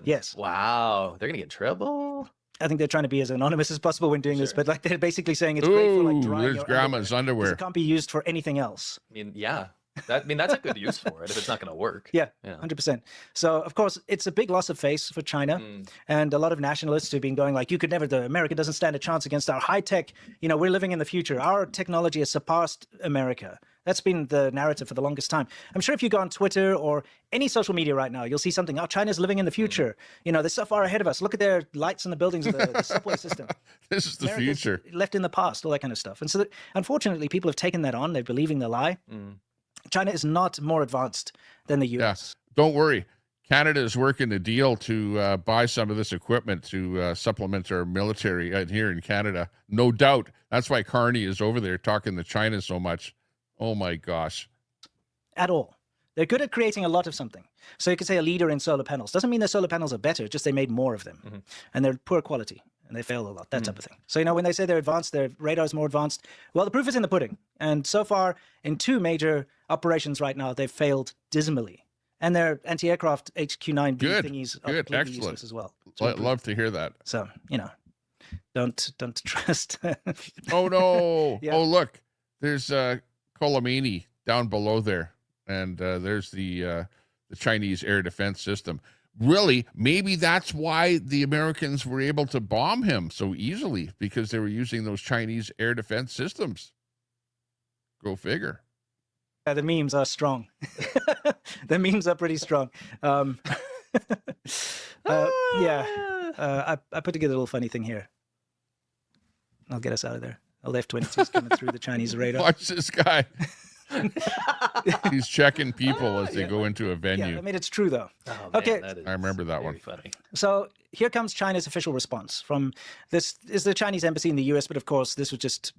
Yes. Wow. They're going to get in trouble. I think they're trying to be as anonymous as possible when doing this, but like they're basically saying it's great for like drying there's your grandma's underwear. It can't be used for anything else. I mean, yeah. I mean, that's a good use for it if it's not going to work. Yeah, Yeah. 100%. So, of course, it's a big loss of face for China. And a lot of nationalists who've been going like, America doesn't stand a chance against our high tech. We're living in the future. Our technology has surpassed America. That's been the narrative for the longest time. I'm sure if you go on Twitter or any social media right now, you'll see something. Oh, China's living in the future. They're so far ahead of us. Look at their lights in the buildings of the subway system. This is the America's future. left in the past, all that kind of stuff. And so, unfortunately, people have taken that on. They're believing the lie. China is not more advanced than the U.S. Yeah. Don't worry. Canada is working a deal to buy some of this equipment to supplement our military here in Canada. No doubt. That's why Carney is over there talking to China so much. Oh, my gosh. At all. They're good at creating a lot of something. So you could say a leader in solar panels. Doesn't mean their solar panels are better, just they made more of them. And they're poor quality, and they fail a lot, that type of thing. So, when they say they're advanced, their radar is more advanced, well, the proof is in the pudding. And so far, in 2 major operations right now, they've failed dismally. And their anti-aircraft HQ-9B thingies are completely useless as well. Love to hear that. So, don't trust. Oh, no. Yeah. Oh, look. There's Khomeini down below there, and there's the Chinese air defense system. Really, maybe that's why the Americans were able to bomb him so easily, because they were using those Chinese air defense systems. Go figure. Yeah, the memes are strong. The memes are pretty strong. I put together a little funny thing here. I'll get us out of there. A F-22 is coming through the Chinese radar. Watch this guy. He's checking people as they go into a venue. Yeah, I mean, it's true, though. Oh, man, okay. I remember that one. Funny. So here comes China's official response from this is the Chinese embassy in the US, but of course, this was just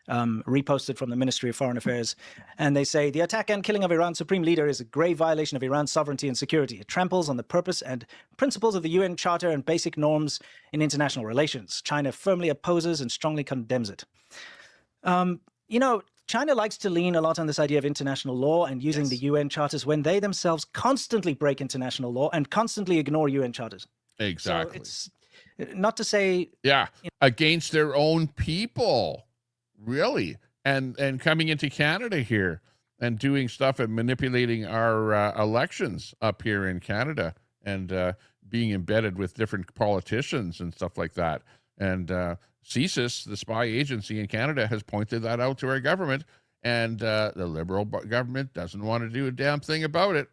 reposted from the Ministry of Foreign Affairs. And they say the attack and killing of Iran's supreme leader is a grave violation of Iran's sovereignty and security. It tramples on the purpose and principles of the UN Charter and basic norms in international relations. China firmly opposes and strongly condemns it. China likes to lean a lot on this idea of international law and using the UN charters when they themselves constantly break international law and constantly ignore UN charters. Exactly. So it's not to say... Yeah, against their own people, really. And coming into Canada here and doing stuff and manipulating our elections up here in Canada and being embedded with different politicians and stuff like that. And CSIS, the spy agency in Canada, has pointed that out to our government, and the Liberal government doesn't want to do a damn thing about it.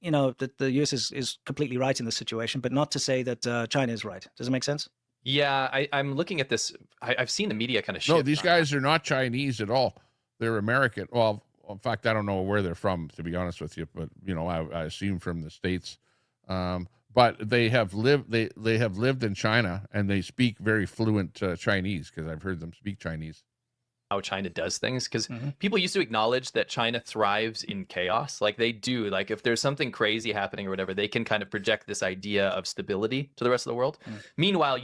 That the US is completely right in this situation, but not to say that China is right. Does it make sense? Yeah, I'm looking at this. I've seen the media kind of shift. No, these guys are not Chinese at all. They're American. Well, in fact, I don't know where they're from, to be honest with you, but, I assume from the States. But they have lived. They have lived in China, and they speak very fluent Chinese, because I've heard them speak Chinese. How China does things, because people used to acknowledge that China thrives in chaos. Like they do. Like if there's something crazy happening or whatever, they can kind of project this idea of stability to the rest of the world. Meanwhile,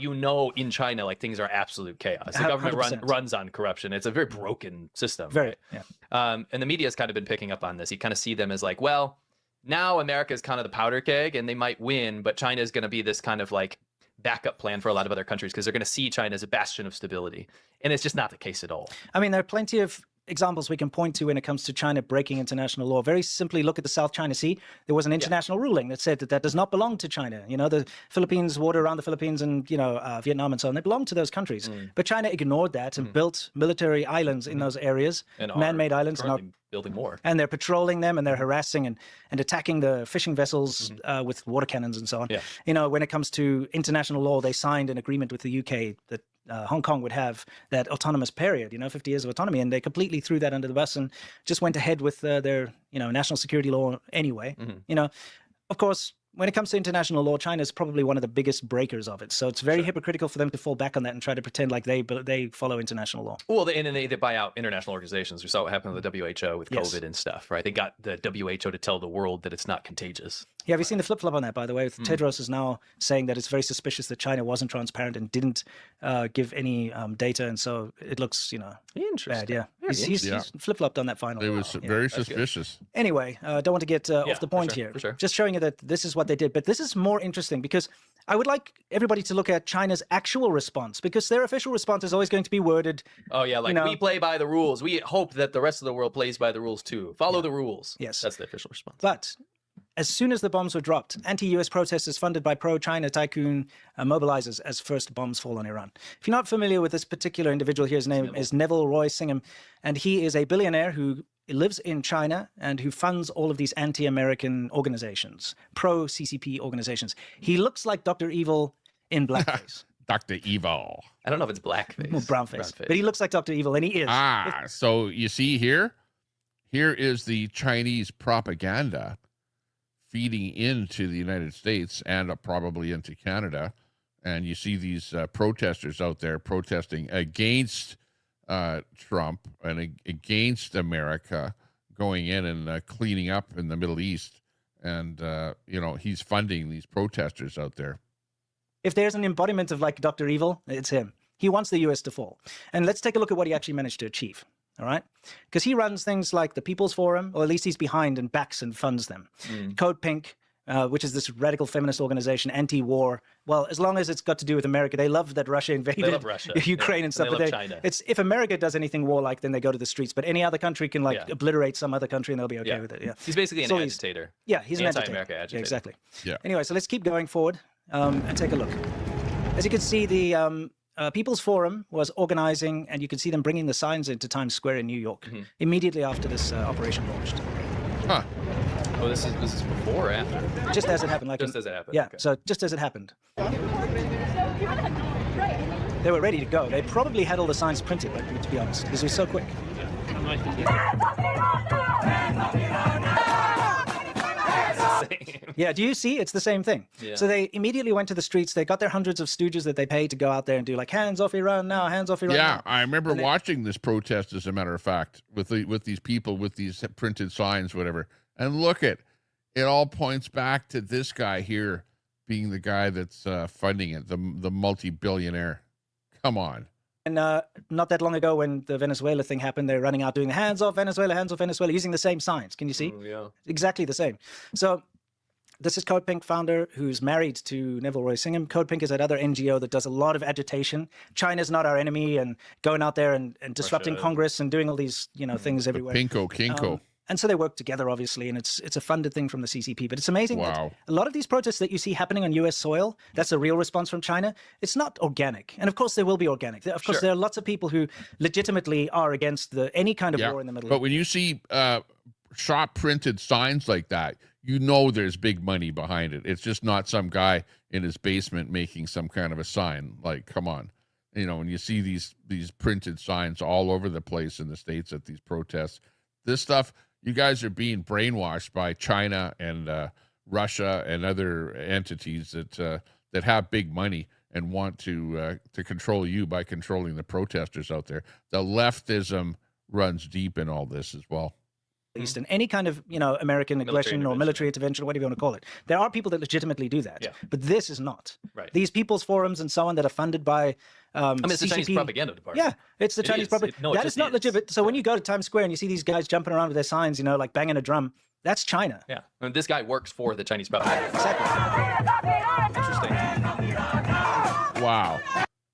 in China, like things are absolute chaos. The government runs on corruption. It's a very broken system. Very. Right? Yeah. And the media has kind of been picking up on this. You kind of see them as like, well, now America is kind of the powder keg and they might win, but China is going to be this kind of like backup plan for a lot of other countries because they're going to see China as a bastion of stability. And it's just not the case at all. I mean, there are plenty of examples we can point to when it comes to China breaking international law. Very simply, look at the South China Sea. There was an international ruling that said that does not belong to China. The Philippines, water around the Philippines and, Vietnam and so on, they belong to those countries. But China ignored that and built military islands in those areas, man-made islands. And building more. And they're patrolling them and they're harassing and attacking the fishing vessels with water cannons and so on. Yeah. When it comes to international law, they signed an agreement with the UK that Hong Kong would have that autonomous period, 50 years of autonomy, and they completely threw that under the bus and just went ahead with their, national security law anyway. Of course, when it comes to international law, China is probably one of the biggest breakers of it. So it's very hypocritical for them to fall back on that and try to pretend like they follow international law. Well, they buy out international organizations. We saw what happened with the WHO with COVID and stuff, right? They got the WHO to tell the world that it's not contagious. Yeah, have you seen the flip-flop on that, by the way? Tedros is now saying that it's very suspicious that China wasn't transparent and didn't give any data, and so it looks, bad. Yeah, he's flip-flopped on that finally. It was very suspicious. Anyway, don't want to get off the point here. For sure. Just showing you that this is what they did. But this is more interesting because I would like everybody to look at China's actual response, because their official response is always going to be worded. Oh yeah, like we play by the rules. We hope that the rest of the world plays by the rules too. Follow the rules. Yes, that's the official response. But as soon as the bombs were dropped, anti-US protesters funded by pro-China tycoon mobilizers as first bombs fall on Iran. If you're not familiar with this particular individual here, his name is Neville Roy Singham, and he is a billionaire who lives in China and who funds all of these anti-American organizations, pro-CCP organizations. He looks like Dr. Evil in blackface. Dr. Evil. I don't know if it's blackface. Well, brownface. But he looks like Dr. Evil, and he is. So you see here is the Chinese propaganda feeding into the United States and probably into Canada. And you see these protesters out there protesting against Trump and against America, going in and cleaning up in the Middle East. And, he's funding these protesters out there. If there's an embodiment of like Dr. Evil, it's him. He wants the US to fall. And let's take a look at what he actually managed to achieve. All right? Because he runs things like the People's Forum, or at least he's behind and backs and funds them. Code Pink, which is this radical feminist organization, anti-war. Well, as long as it's got to do with America, they love that Russia invaded Ukraine and stuff. They love China. It's if America does anything warlike, then they go to the streets. But any other country can obliterate some other country, and they'll be okay with it. Yeah, he's basically an agitator. He's an anti-America agitator. Yeah, exactly. Yeah. Anyway, so let's keep going forward and take a look. As you can see, the People's Forum was organizing, and you can see them bringing the signs into Times Square in New York immediately after this operation launched. Huh. Oh, this is before or after? Just as it happened. Just as it happened. Yeah, okay. so just as it happened. They were ready to go. They probably had all the signs printed, to be honest, because it was so quick. Yeah, do you see? It's the same thing. Yeah. So they immediately went to the streets. They got their hundreds of stooges that they paid to go out there and do like, hands off Iran now, hands off Iran now. I remember watching this protest, as a matter of fact, with these people with these printed signs, whatever. And look it all points back to this guy here being the guy that's funding it, the multi-billionaire. Come on. And not that long ago, when the Venezuela thing happened, they're running out doing hands off Venezuela, using the same signs. Can you see? Yeah. Exactly the same. So this is Code Pink founder who's married to Neville Roy Singham. Code Pink is another NGO that does a lot of agitation. China's not our enemy, and going out there and disrupting Congress and doing all these things everywhere. Kinko. And so they work together, obviously, and it's a funded thing from the CCP. But it's amazing that a lot of these protests that you see happening on U.S. soil, that's a real response from China. It's not organic. And of course, they will be organic. Of course, there are lots of people who legitimately are against any kind of war in the Middle East. But when you see shop printed signs like that, there's big money behind it. It's just not some guy in his basement making some kind of a sign. Like, come on. When you see these printed signs all over the place in the States at these protests, this stuff, you guys are being brainwashed by China and Russia and other entities that have big money and want to control you by controlling the protesters out there. The leftism runs deep in all this as well. East and any kind of American aggression or military intervention, whatever you want to call it. There are people that legitimately do that, but this is not. Right. These people's forums and so on that are funded by it's the Chinese propaganda department. Yeah, it's the Chinese propaganda. That is not legitimate. So when you go to Times Square and you see these guys jumping around with their signs, like banging a drum, that's China. Yeah, and this guy works for the Chinese propaganda. Exactly. Interesting. Wow.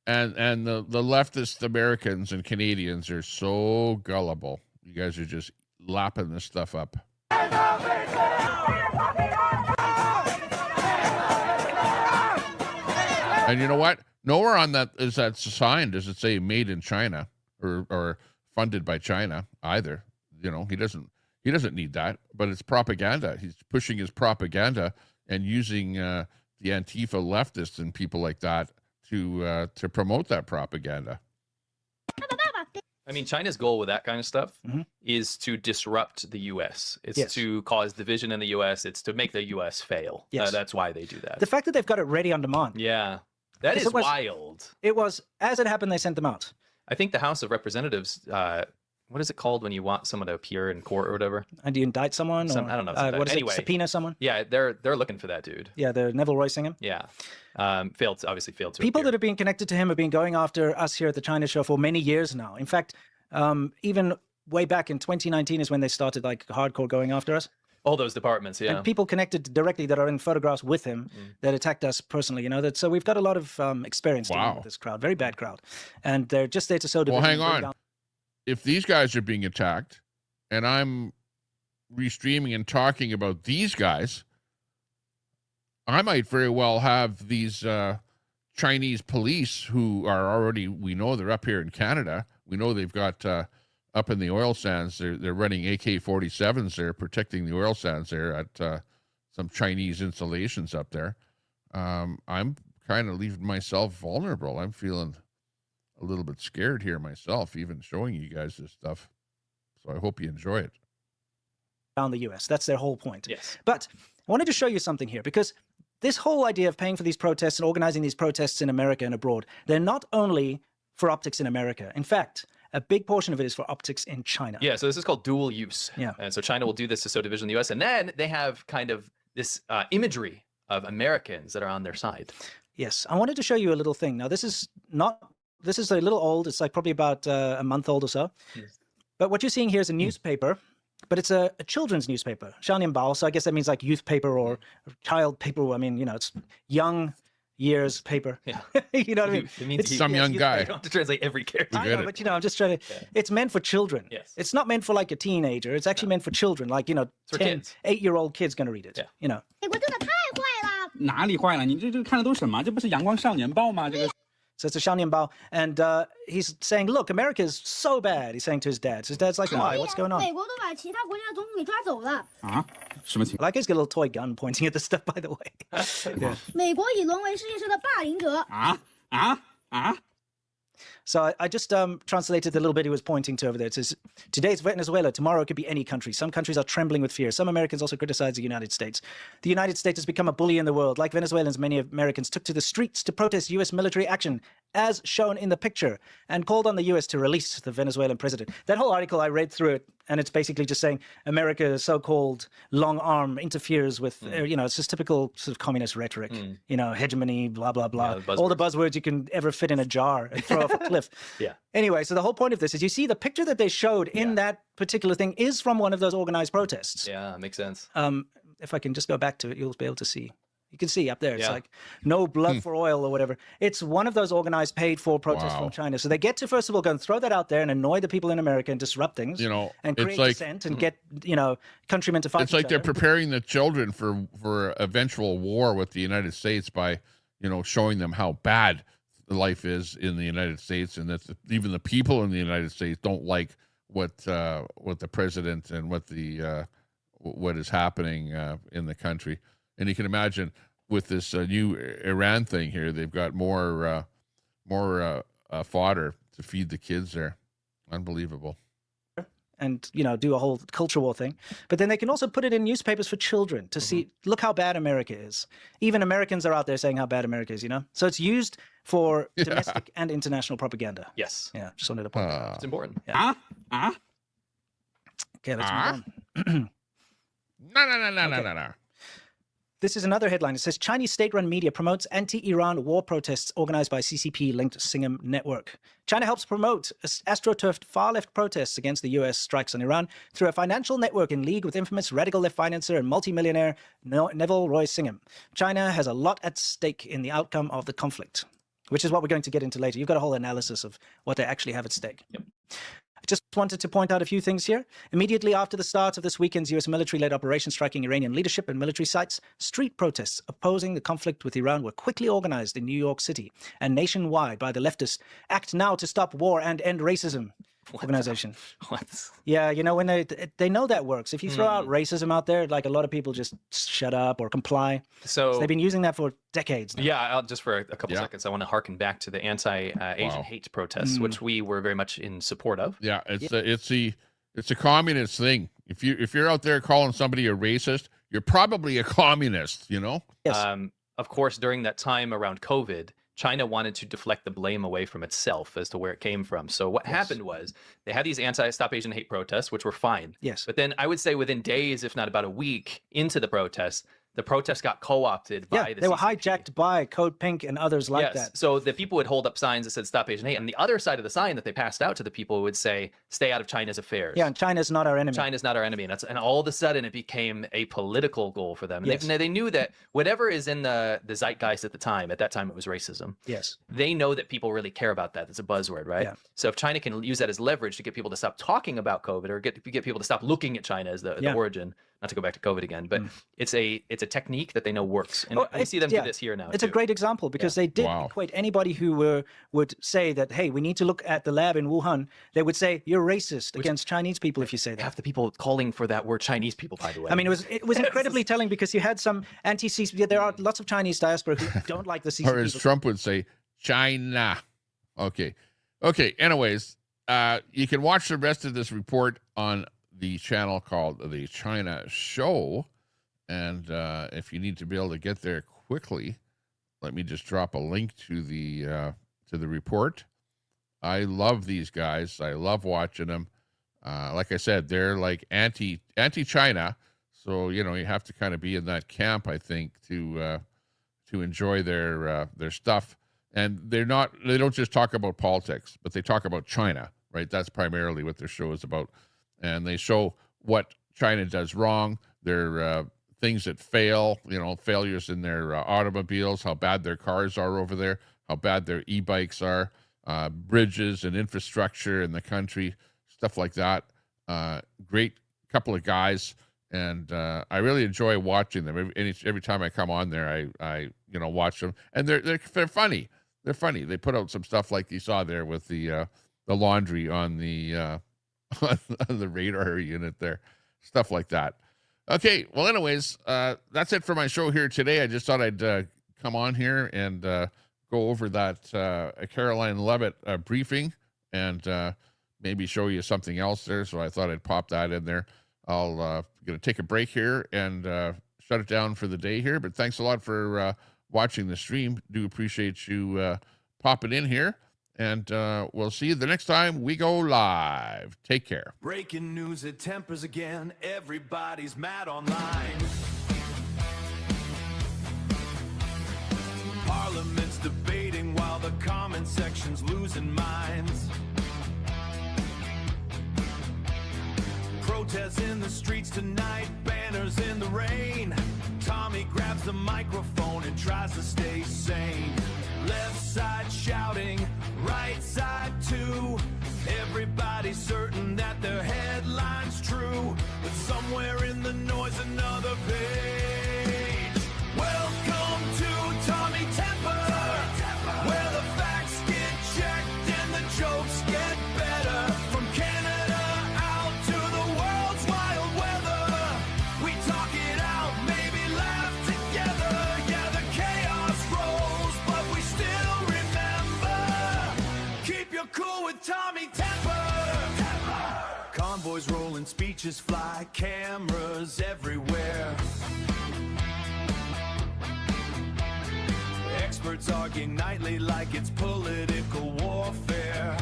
And the leftist Americans and Canadians are so gullible. You guys are just lapping this stuff up. And you know what? Nowhere on that sign does it say made in China or funded by China either. He doesn't need that, but it's propaganda. He's pushing his propaganda and using the Antifa leftists and people like that to promote that propaganda. I mean, China's goal with that kind of stuff is to disrupt the U.S. It's to cause division in the U.S. It's to make the U.S. fail. Yes. That's why they do that. The fact that they've got it ready on demand. Yeah. That is wild. It was, as it happened, they sent them out. I think the House of Representatives, what is it called when you want someone to appear in court or whatever? And do you indict someone? I don't know. What is anyway, it? Subpoena someone? Yeah, they're looking for that dude. Yeah, the Neville Roy Singham. Yeah. Obviously failed to People appear. that have been connected to him have been going after us here at the China Show for many years now. In fact, even way back in 2019 is when they started like hardcore going after us. All those departments, yeah. And people connected directly that are in photographs with him that attacked us personally. You know, that, so we've got a lot of experience dealing with this crowd. Very bad crowd. And they're just there to sow division. Well, hang on. If these guys are being attacked and I'm restreaming and talking about these guys, I might very well have these Chinese police who are already, we know they're up here in Canada. We know they've got up in the oil sands, they're running AK-47s there, protecting the oil sands there at some Chinese installations up there. I'm kind of leaving myself vulnerable. I'm feeling a little bit scared here myself, even showing you guys this stuff. So I hope you enjoy it. Down the US. That's their whole point. Yes. But I wanted to show you something here, because this whole idea of paying for these protests and organizing these protests in America and abroad, they're not only for optics in America. In fact, a big portion of it is for optics in China. Yeah, so this is called dual use. Yeah. And so China will do this to sow division in the US. And then they have kind of this imagery of Americans that are on their side. Yes. I wanted to show you a little thing. Now, this is a little old. It's like probably about a month old or so. Yes. But what you're seeing here is a newspaper, but it's a children's newspaper, Xiaonianbao. So I guess that means like youth paper or child paper. I mean, you know, it's young years paper. Yeah. You know what I mean? It means It's some young guy. You don't have to translate every character. I know, but you know, I'm just trying to, it's meant for children. Yes. It's not meant for like a teenager. It's actually meant for children, like, you know, for 10, kids. 8-year-old kids going to read it, you know. 美国真的太坏了！哪里坏了？你这看的都什么？这不是阳光少年报吗？这个。 So it's a Xiaonianbao, and he's saying, look, America is so bad. He's saying to his dad. So his dad's like, why? What's going on? 美国都把其他国家的总统给抓走了。啊？什么情况？ Like he's got a little toy gun pointing at the stuff, by the way. Yeah. 美国已沦为世界上的霸凌者。啊！ So I just translated the little bit he was pointing to over there. It says, today's Venezuela, tomorrow it could be any country. Some countries are trembling with fear. Some Americans also criticize the United States. The United States has become a bully in the world. Like Venezuelans, many Americans took to the streets to protest U.S. military action, as shown in the picture, and called on the U.S. to release the Venezuelan president. That whole article, I read through it, and it's basically just saying America's so-called long arm interferes with, you know, it's just typical sort of communist rhetoric, you know, hegemony, blah, blah, blah. Yeah, all the buzzwords you can ever fit in a jar and throw off a cliff. Yeah. Anyway, so the whole point of this is you see the picture that they showed in that particular thing is from one of those organized protests. Yeah, makes sense. If I can just go back to it, you'll be able to see. You can see up there, it's Yeah. like no blood for oil or whatever. It's one of those organized paid for protests Wow. from China. So they get to, first of all, go and throw that out there and annoy the people in America and disrupt things, You know, and it's create like- dissent and get, you know, countrymen to fight It's like each they're other. preparing the children for eventual war with the United States by, you know, showing them how bad life is in the United States, and that even the people in the United States don't like what the president and what is happening in the country. And you can imagine with this new Iran thing here, they've got more fodder to feed the kids there. Unbelievable. And, you know, do a whole culture war thing. But then they can also put it in newspapers for children to see, look how bad America is. Even Americans are out there saying how bad America is, you know? So it's used for domestic and international propaganda. Yes. Yeah, just wanted to point that out. It's important. Yeah. Okay, let's move on. No. This is another headline. It says, Chinese state-run media promotes anti-Iran war protests organized by CCP-linked Singham network. China helps promote astroturfed far-left protests against the U.S. strikes on Iran through a financial network in league with infamous radical left financier and multimillionaire Neville Roy Singham. China has a lot at stake in the outcome of the conflict, which is what we're going to get into later. You've got a whole analysis of what they actually have at stake. Yep. I just wanted to point out a few things here. Immediately after the start of this weekend's U.S. military-led operation striking Iranian leadership and military sites, street protests opposing the conflict with Iran were quickly organized in New York City and nationwide by the leftist Act Now to Stop War and End Racism organization. What? Yeah, you know, when they know that works. If you throw out racism out there, like a lot of people just shut up or comply. So they've been using that for decades now. Yeah, just for a couple seconds, I want to harken back to the anti-Asian hate protests, which we were very much in support of. Yeah, it's a communist thing. If you're out there calling somebody a racist, you're probably a communist, you know? Yes. Of course, during that time around COVID, China wanted to deflect the blame away from itself as to where it came from. So what happened was they had these anti-Stop Asian Hate protests, which were fine. Yes. But then I would say within days, if not about a week into the protests, the protests got co-opted by the they were CCP. hijacked by Code Pink and others like that. So the people would hold up signs that said "Stop Asian Hate," and the other side of the sign that they passed out to the people would say "Stay out of China's affairs." Yeah, and China's not our enemy. China's not our enemy, and all of a sudden it became a political goal for them. And Yes. they knew that whatever is in the zeitgeist at the time, at that time it was racism. Yes. They know that people really care about that. It's a buzzword, right? Yeah. So if China can use that as leverage to get people to stop talking about COVID or get people to stop looking at China as the origin, not to go back to COVID again, but it's a technique that they know works. And we see them do this here now. It's too. a great example because they did equate anybody who would say that, hey, we need to look at the lab in Wuhan. They would say, you're racist against Chinese people if you say that. Half the people calling for that were Chinese people, by the way. I mean, it was incredibly telling because you had some anti-CCP. There are lots of Chinese diaspora who don't like the CCP. Or as Trump would say, China. Okay. Anyways, you can watch the rest of this report on the channel called The China Show. And if you need to be able to get there quickly, let me just drop a link to the report. I love these guys. I love watching them. Like I said, they're like anti-China. So, you have to kind of be in that camp, I think, to enjoy their stuff. And they don't just talk about politics, but they talk about China, right? That's primarily what their show is about. And they show what China does wrong, their things that fail, failures in their automobiles, how bad their cars are over there, how bad their e-bikes are, bridges and infrastructure in the country, stuff like that. Great couple of guys, and I really enjoy watching them. Every time I come on there, I watch them, and they're funny. They're funny. They put out some stuff like you saw there with the laundry on the on the radar unit there, stuff like that. Okay, well, anyways, that's it for my show here today. I just thought I'd come on here and go over that Caroline Levitt briefing and maybe show you something else there. So I thought I'd pop that in there. I'll going to take a break here and shut it down for the day here. But thanks a lot for watching the stream. Do appreciate you popping in here. And we'll see you the next time we go live. Take care. Breaking news, it tempers again. Everybody's mad online. Parliament's debating while the comment section's losing minds. Protests in the streets tonight, banners in the rain. Tommy grabs the microphone and tries to stay sane. Left side shouting, right side too. Everybody's certain that their headline's true, but somewhere in the noise another page. Welcome to Tommy Temper, where the facts get checked and the jokes get better. From Canada out to the world's wild weather, we talk it out, maybe laugh together. Yeah, the chaos rolls, but we still remember. Keep your cool with Tommy Temper. Convoys rolling, speeches fly, cameras everywhere. Experts arguing nightly like it's political warfare.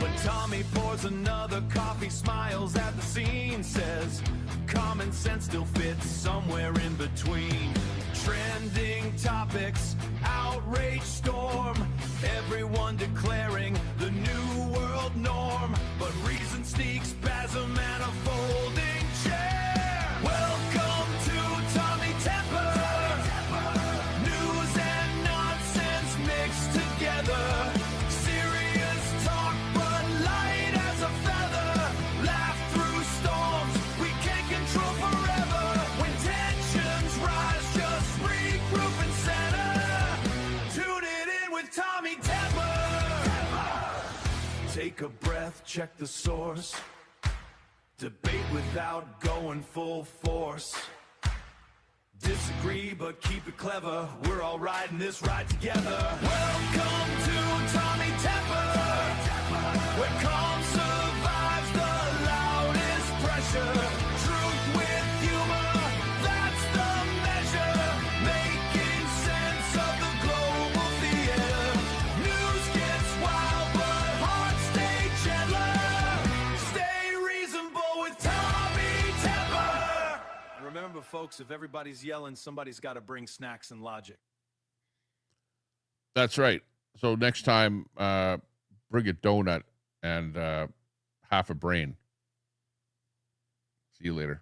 But Tommy pours another coffee, smiles at the scene, says common sense still fits somewhere in between. Trending topics, outrage storm, everyone declaring the new world norm. But reason sneaks, spasm and a folding chair. Welcome to Tommy Temper. News and nonsense mixed together. Serious talk, but light as a feather. Laugh through storms, we can't control forever. When tensions rise, just regroup and center. Tune it in with Tommy Temper. Take a breath, check the source. Debate without going full force. Disagree, but keep it clever. We're all riding this ride together. Welcome to Tommy Temper, where calm survives the loudest pressure. Truth with humor, that's the measure. Making sense of the global theater. News gets wild, but hearts stay gentler. Stay reasonable with Tommy Temper. Folks, if everybody's yelling, somebody's got to bring snacks and logic. That's right. So next time, bring a donut and half a brain. See you later.